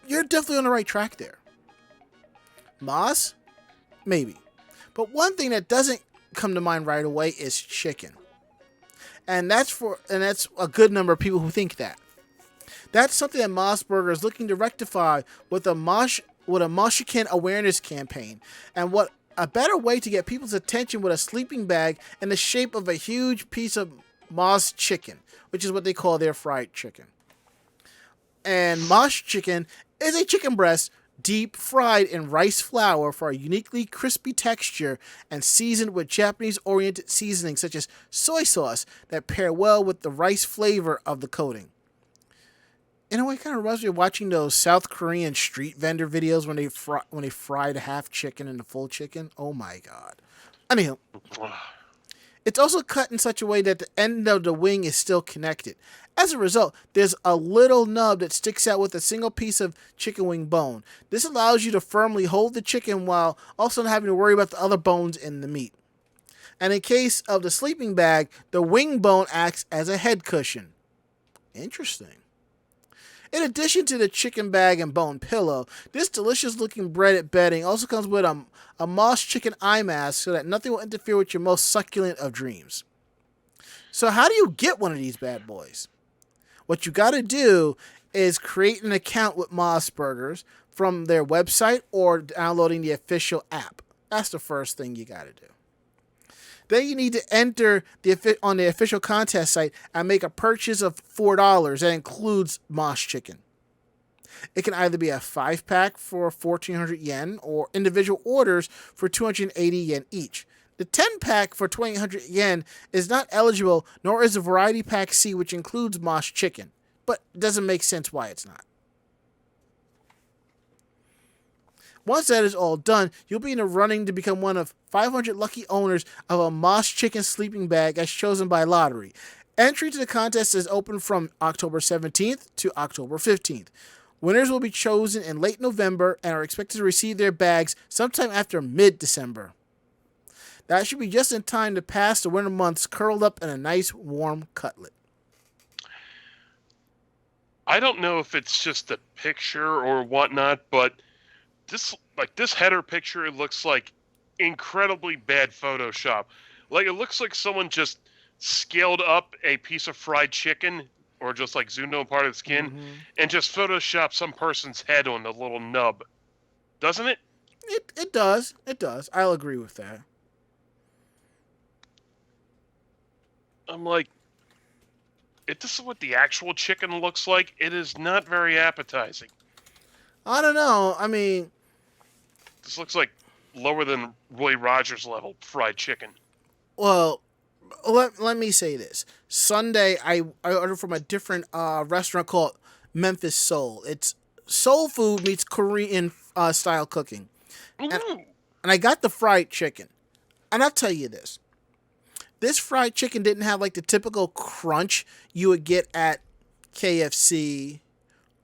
you're definitely on the right track there. MOS? Maybe. But one thing that doesn't come to mind right away is chicken. And that's a good number of people who think that. That's something that MOS Burger is looking to rectify with a Moshikin awareness campaign. And what a better way to get people's attention with a sleeping bag in the shape of a huge piece of MOS chicken, which is what they call their fried chicken. And MOS chicken is a chicken breast deep fried in rice flour for a uniquely crispy texture and seasoned with Japanese-oriented seasonings such as soy sauce that pair well with the rice flavor of the coating. In a way, it kind of reminds me of watching those South Korean street vendor videos when they fry the half chicken and the full chicken. Oh my god. Anyhow, it's also cut in such a way that the end of the wing is still connected. As a result, there's a little nub that sticks out with a single piece of chicken wing bone. This allows you to firmly hold the chicken while also not having to worry about the other bones in the meat. And in case of the sleeping bag, the wing bone acts as a head cushion. Interesting. In addition to the chicken bag and bone pillow, this delicious looking breaded bedding also comes with a MOS chicken eye mask so that nothing will interfere with your most succulent of dreams. So how do you get one of these bad boys? What you got to do is create an account with MOS Burgers from their website or downloading the official app. That's the first thing you got to do. Then you need to enter on the official contest site and make a purchase of $4 that includes MOS chicken. It can either be a 5-pack for 1,400 yen or individual orders for 280 yen each. The 10-pack for 2,800 yen is not eligible, nor is the Variety Pack C, which includes MOS chicken. But it doesn't make sense why it's not. Once that is all done, you'll be in the running to become one of 500 lucky owners of a MOS chicken sleeping bag as chosen by lottery. Entry to the contest is open from October 17th to October 15th. Winners will be chosen in late November and are expected to receive their bags sometime after mid-December. That should be just in time to pass the winter months curled up in a nice warm cutlet. I don't know if it's just a picture or whatnot, but this header picture, it looks like incredibly bad Photoshop. Like it looks like someone just scaled up a piece of fried chicken or just like zoomed on part of the skin and just photoshopped some person's head on the little nub. Doesn't it? It does. It does. I'll agree with that. I'm like, if this is what the actual chicken looks like, it is not very appetizing. I don't know. I mean, this looks like lower than Roy Rogers level fried chicken. Well, let me say this. Sunday, I ordered from a different restaurant called Memphis Soul. It's soul food meets Korean style cooking. And I got the fried chicken. And I'll tell you this. This fried chicken didn't have like the typical crunch you would get at KFC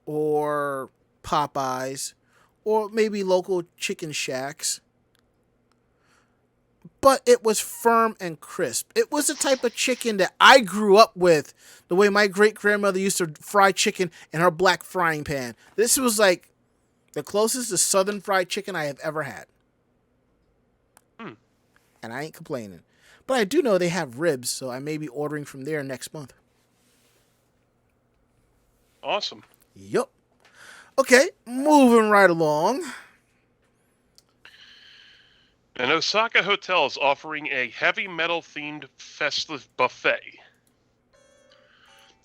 or Popeyes or maybe local chicken shacks. But it was firm and crisp. It was the type of chicken that I grew up with, the way my great-grandmother used to fry chicken in her black frying pan. This was like the closest to southern fried chicken I have ever had. And I ain't complaining. But I do know they have ribs, so I may be ordering from there next month. Awesome. Yup. Okay, moving right along. An Osaka hotel is offering a heavy metal-themed festive buffet.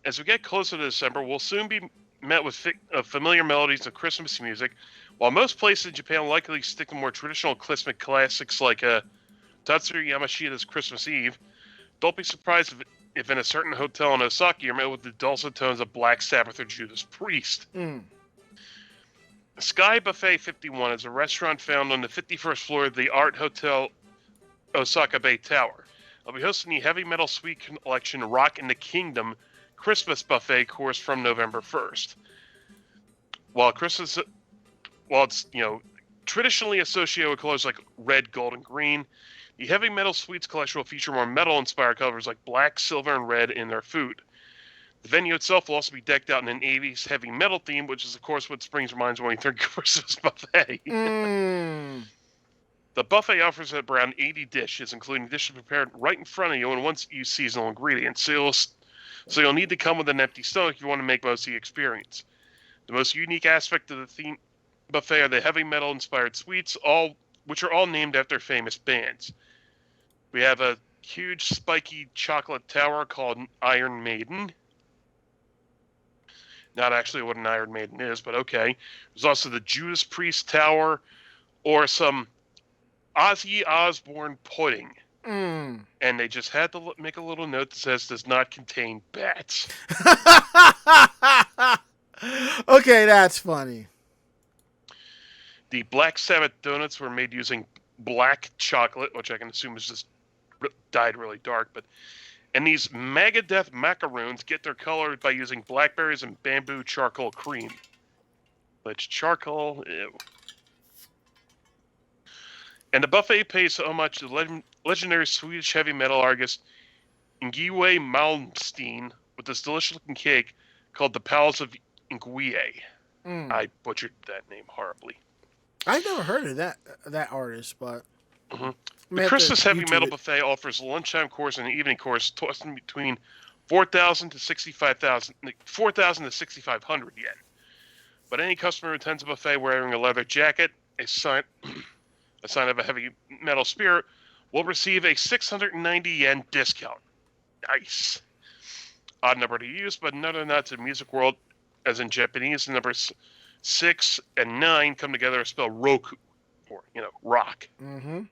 As we get closer to December, we'll soon be met with familiar melodies of Christmas music, while most places in Japan likely stick to more traditional Christmas classics like Tatsuri Yamashita's Christmas Eve. Don't be surprised if in a certain hotel in Osaka you're met with the dulcet tones of Black Sabbath or Judas Priest. Sky Buffet 51 is a restaurant found on the 51st floor of the Art Hotel Osaka Bay Tower. I'll be hosting the heavy metal sweet collection Rock in the Kingdom Christmas Buffet course from November 1st. While it's traditionally associated with colors like red, gold, and green, the heavy metal sweets collection will feature more metal-inspired colors like black, silver, and red in their food. The venue itself will also be decked out in an 80s heavy metal theme, which is, of course, what springs to mind when you think Christmas buffet. The buffet offers around 80 dishes, including dishes prepared right in front of you and once use seasonal ingredients. So you'll need to come with an empty stomach if you want to make most of the experience. The most unique aspect of the theme buffet are the heavy metal inspired sweets, which are all named after famous bands. We have a huge spiky chocolate tower called Iron Maiden. Not actually what an Iron Maiden is, but okay. There's also the Judas Priest Tower, or some Ozzy Osbourne pudding. And they just had to make a little note that says does not contain bats. Okay, that's funny. The Black Sabbath donuts were made using black chocolate, which I can assume is just dyed really dark. And these Megadeth macaroons get their color by using blackberries and bamboo charcoal cream. Which charcoal, ew. And the buffet pays homage to the legendary Swedish heavy metal artist Yngwie Malmsteen with this delicious-looking cake called the Palace of Yngwie. I butchered that name horribly. I've never heard of that artist, but... The Christmas heavy metal buffet offers a lunchtime course and an evening course costing between 4,000 to 6,500 yen. But any customer who attends a buffet wearing a leather jacket, a sign of a heavy metal spirit, will receive a 690 yen discount. Nice. Odd number to use, but another nod to the music world, as in Japanese, the numbers 6 and 9 come together to spell roku, or, rock. Mm-hmm.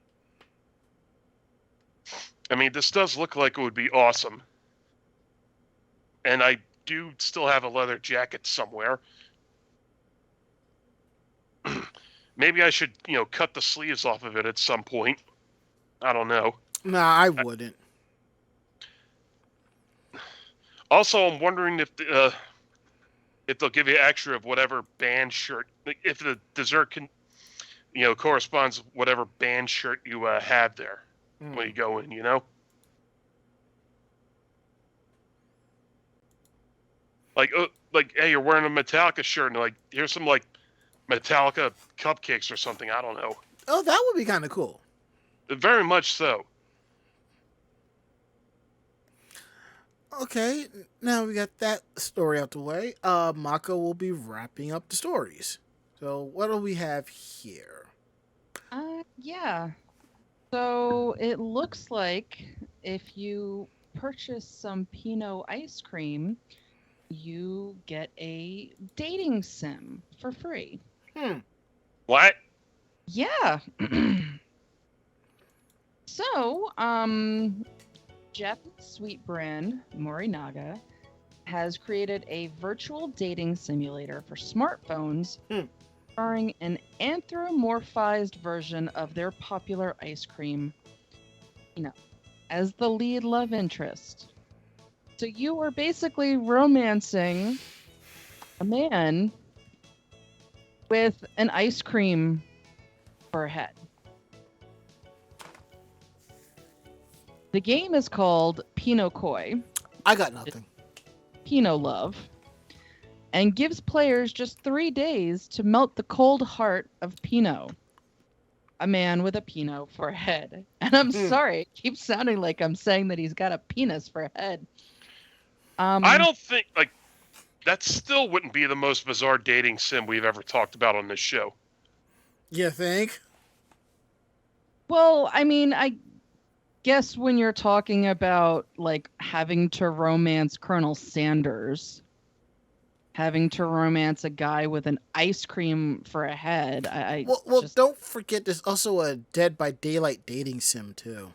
I mean, this does look like it would be awesome. And I do still have a leather jacket somewhere. Maybe I should, cut the sleeves off of it at some point. I don't know. Nah, I wouldn't. Also, I'm wondering if they'll give you extra of whatever band shirt, if the dessert can, corresponds with whatever band shirt you have there when you go in, Like, hey, you're wearing a Metallica shirt, and here's some Metallica cupcakes or something. I don't know. Oh, that would be kind of cool. Very much so. Okay, now we got that story out the way. Mako will be wrapping up the stories. So what do we have here? Yeah. So it looks like if you purchase some Pinot ice cream, you get a dating sim for free. What? Yeah. So, Japanese sweet brand Morinaga has created a virtual dating simulator for smartphones starring an anthropomorphized version of their popular ice cream, as the lead love interest. So you are basically romancing a man with an ice cream for a head. The game is called Pinot Koi. I got nothing. Pinot Love. And gives players just 3 days to melt the cold heart of Pinot. A man with a Pinot for a head. And I'm sorry, it keeps sounding like I'm saying that he's got a penis for a head. I don't think, that still wouldn't be the most bizarre dating sim we've ever talked about on this show. You think? Well, I mean, I guess when you're talking about, having to romance Colonel Sanders, having to romance a guy with an ice cream for a head, Well, don't forget there's also a Dead by Daylight dating sim, too.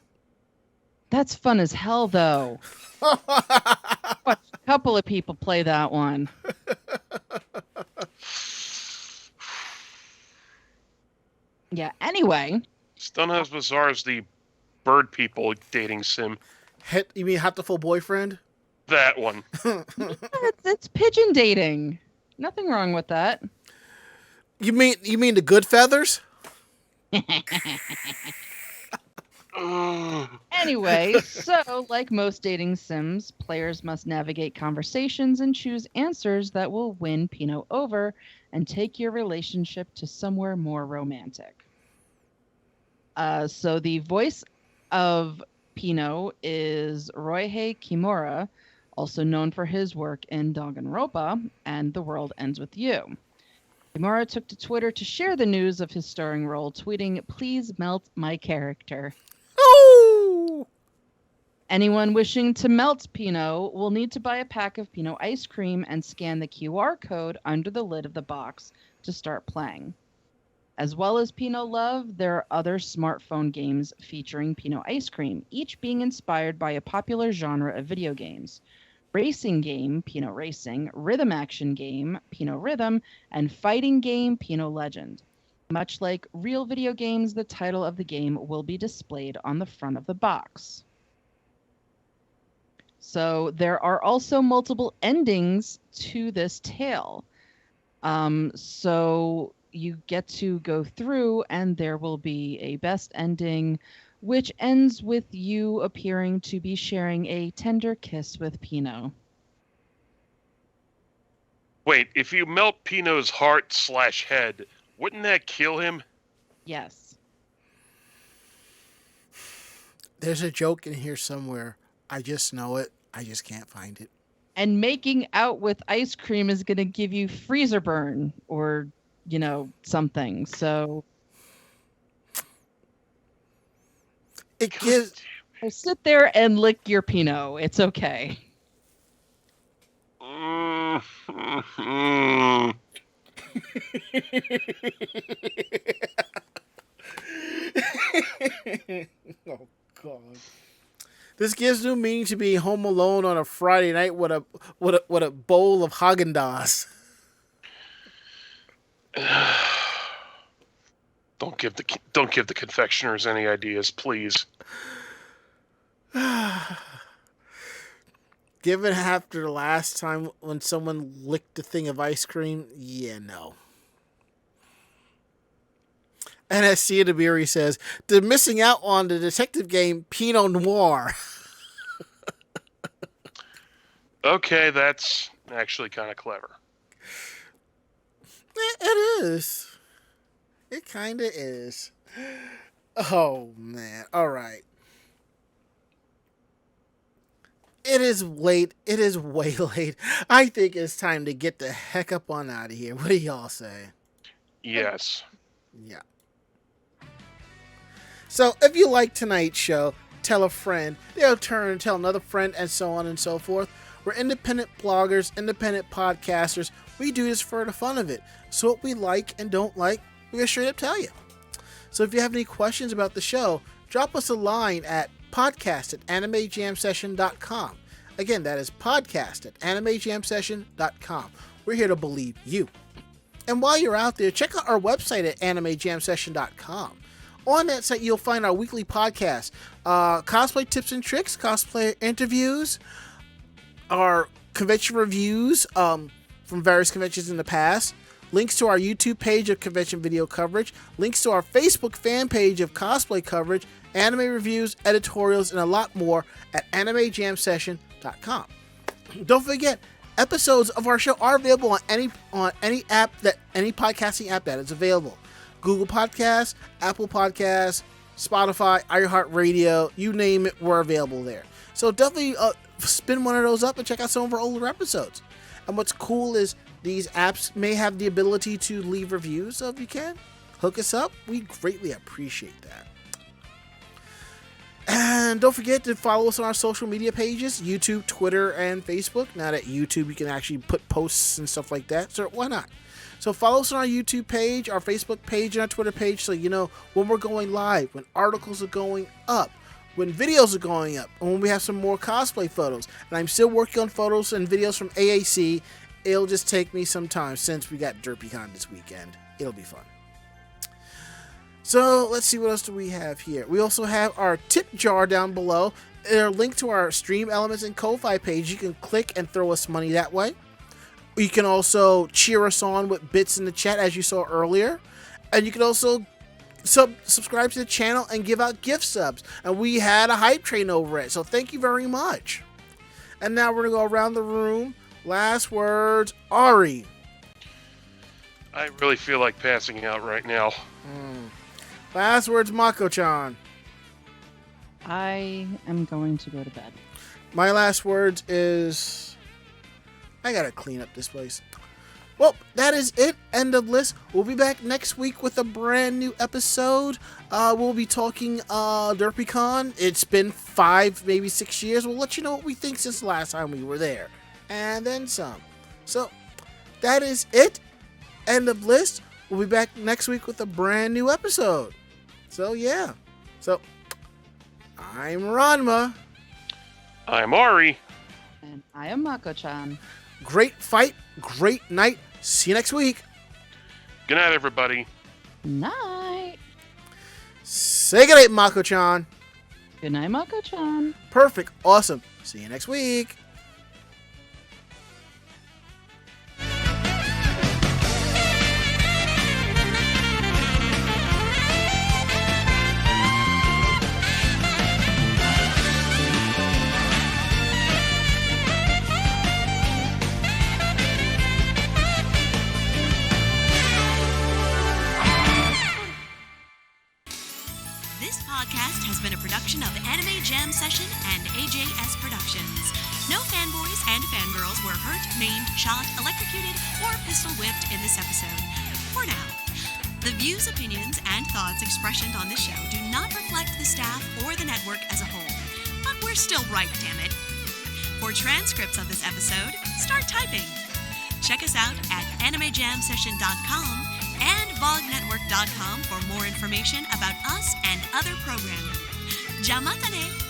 That's fun as hell, though. A couple of people play that one. Yeah, anyway. Still not as bizarre as the bird people dating sim. You mean Hatful Boyfriend? That one. It's pigeon dating. Nothing wrong with that. You mean the Good Feathers? Anyway, so like most dating sims, players must navigate conversations and choose answers that will win Pinot over and take your relationship to somewhere more romantic. So the voice of Pino is Roihei Kimura, also known for his work in Danganronpa and The World Ends With You. Kimura took to Twitter to share the news of his starring role, tweeting, "Please melt my character." Oh! Anyone wishing to melt Pino will need to buy a pack of Pino ice cream and scan the QR code under the lid of the box to start playing. As well as Pino Love, there are other smartphone games featuring Pino ice cream, each being inspired by a popular genre of video games. Racing game, Pino Racing, rhythm action game, Pino Rhythm, and fighting game, Pino Legend. Much like real video games, the title of the game will be displayed on the front of the box. So there are also multiple endings to this tale. So you get to go through and there will be a best ending, which ends with you appearing to be sharing a tender kiss with Pino. Wait, if you melt Pino's heart/head, wouldn't that kill him? Yes. There's a joke in here somewhere. I just know it. I just can't find it. And making out with ice cream is going to give you freezer burn or, something. So It gives... so sit there and lick your Pino. It's okay. Oh God! This gives new meaning to being home alone on a Friday night with a bowl of Haagen-Dazs. Don't give the confectioners any ideas, please. Given after the last time when someone licked a thing of ice cream, yeah, no. NSC Dabiri says, they're missing out on the detective game Pinot Noir. Okay, that's actually kind of clever. It is. It kind of is. Oh, man. All right. It is late. It is way late. I think it's time to get the heck up on out of here. What do y'all say? Yes. Yeah. So, if you like tonight's show, tell a friend. They'll turn and tell another friend, and so on and so forth. We're independent bloggers, independent podcasters. We do this for the fun of it. So what we like and don't like, we're going to straight up tell you. So if you have any questions about the show, drop us a line at podcast@animejamsession.com. Again, that is podcast@animejamsession.com. We're here to believe you. And while you're out there, check out our website at animejamsession.com. On that site, you'll find our weekly podcast, cosplay tips and tricks, cosplay interviews, our convention reviews from various conventions in the past, links to our YouTube page of convention video coverage, links to our Facebook fan page of cosplay coverage, anime reviews, editorials, and a lot more at animejamsession.com. Don't forget, episodes of our show are available on any podcasting app that is available. Google Podcasts, Apple Podcasts, Spotify, iHeartRadio, you name it, we're available there. So definitely spin one of those up and check out some of our older episodes. And what's cool is these apps may have the ability to leave reviews, so if you can, hook us up. We greatly appreciate that. And don't forget to follow us on our social media pages, YouTube, Twitter, and Facebook. Now that YouTube, you can actually put posts and stuff like that, so why not? So follow us on our YouTube page, our Facebook page, and our Twitter page so you know when we're going live, when articles are going up, when videos are going up, and when we have some more cosplay photos. And I'm still working on photos and videos from AAC. It'll just take me some time since we got DerpyCon this weekend. It'll be fun. So let's see, what else do we have here? We also have our tip jar down below. There's a link to our Stream Elements and Ko-Fi page. You can click and throw us money that way. You can also cheer us on with bits in the chat, as you saw earlier. And you can also subscribe to the channel and give out gift subs. And we had a hype train over it, so thank you very much. And now we're going to go around the room. Last words, Ari. I really feel like passing out right now. Last words, Mako-chan. I am going to go to bed. My last words is... I gotta clean up this place. Well, that is it. End of list. We'll be back next week with a brand new episode. We'll be talking DerpyCon. It's been 5, maybe 6 years. We'll let you know what we think since the last time we were there. And then some. So, that is it. End of list. We'll be back next week with a brand new episode. So, yeah. So, I'm Ranma. I'm Ari. And I am Mako-chan. Great fight. Great night. See you next week. Good night, everybody. Night. Say goodnight, Mako-chan. Good night, Mako-chan. Perfect. Awesome. See you next week. This podcast has been a production of Anime Jam Session and AJS Productions. No fanboys and fangirls were hurt, maimed, shot, electrocuted, or pistol whipped in this episode. For now. The views, opinions, and thoughts expressed on this show do not reflect the staff or the network as a whole. But we're still right, damn it. For transcripts of this episode, start typing. Check us out at animejamsession.com and vognetwork.com for more information about us and other programming. Jamatane!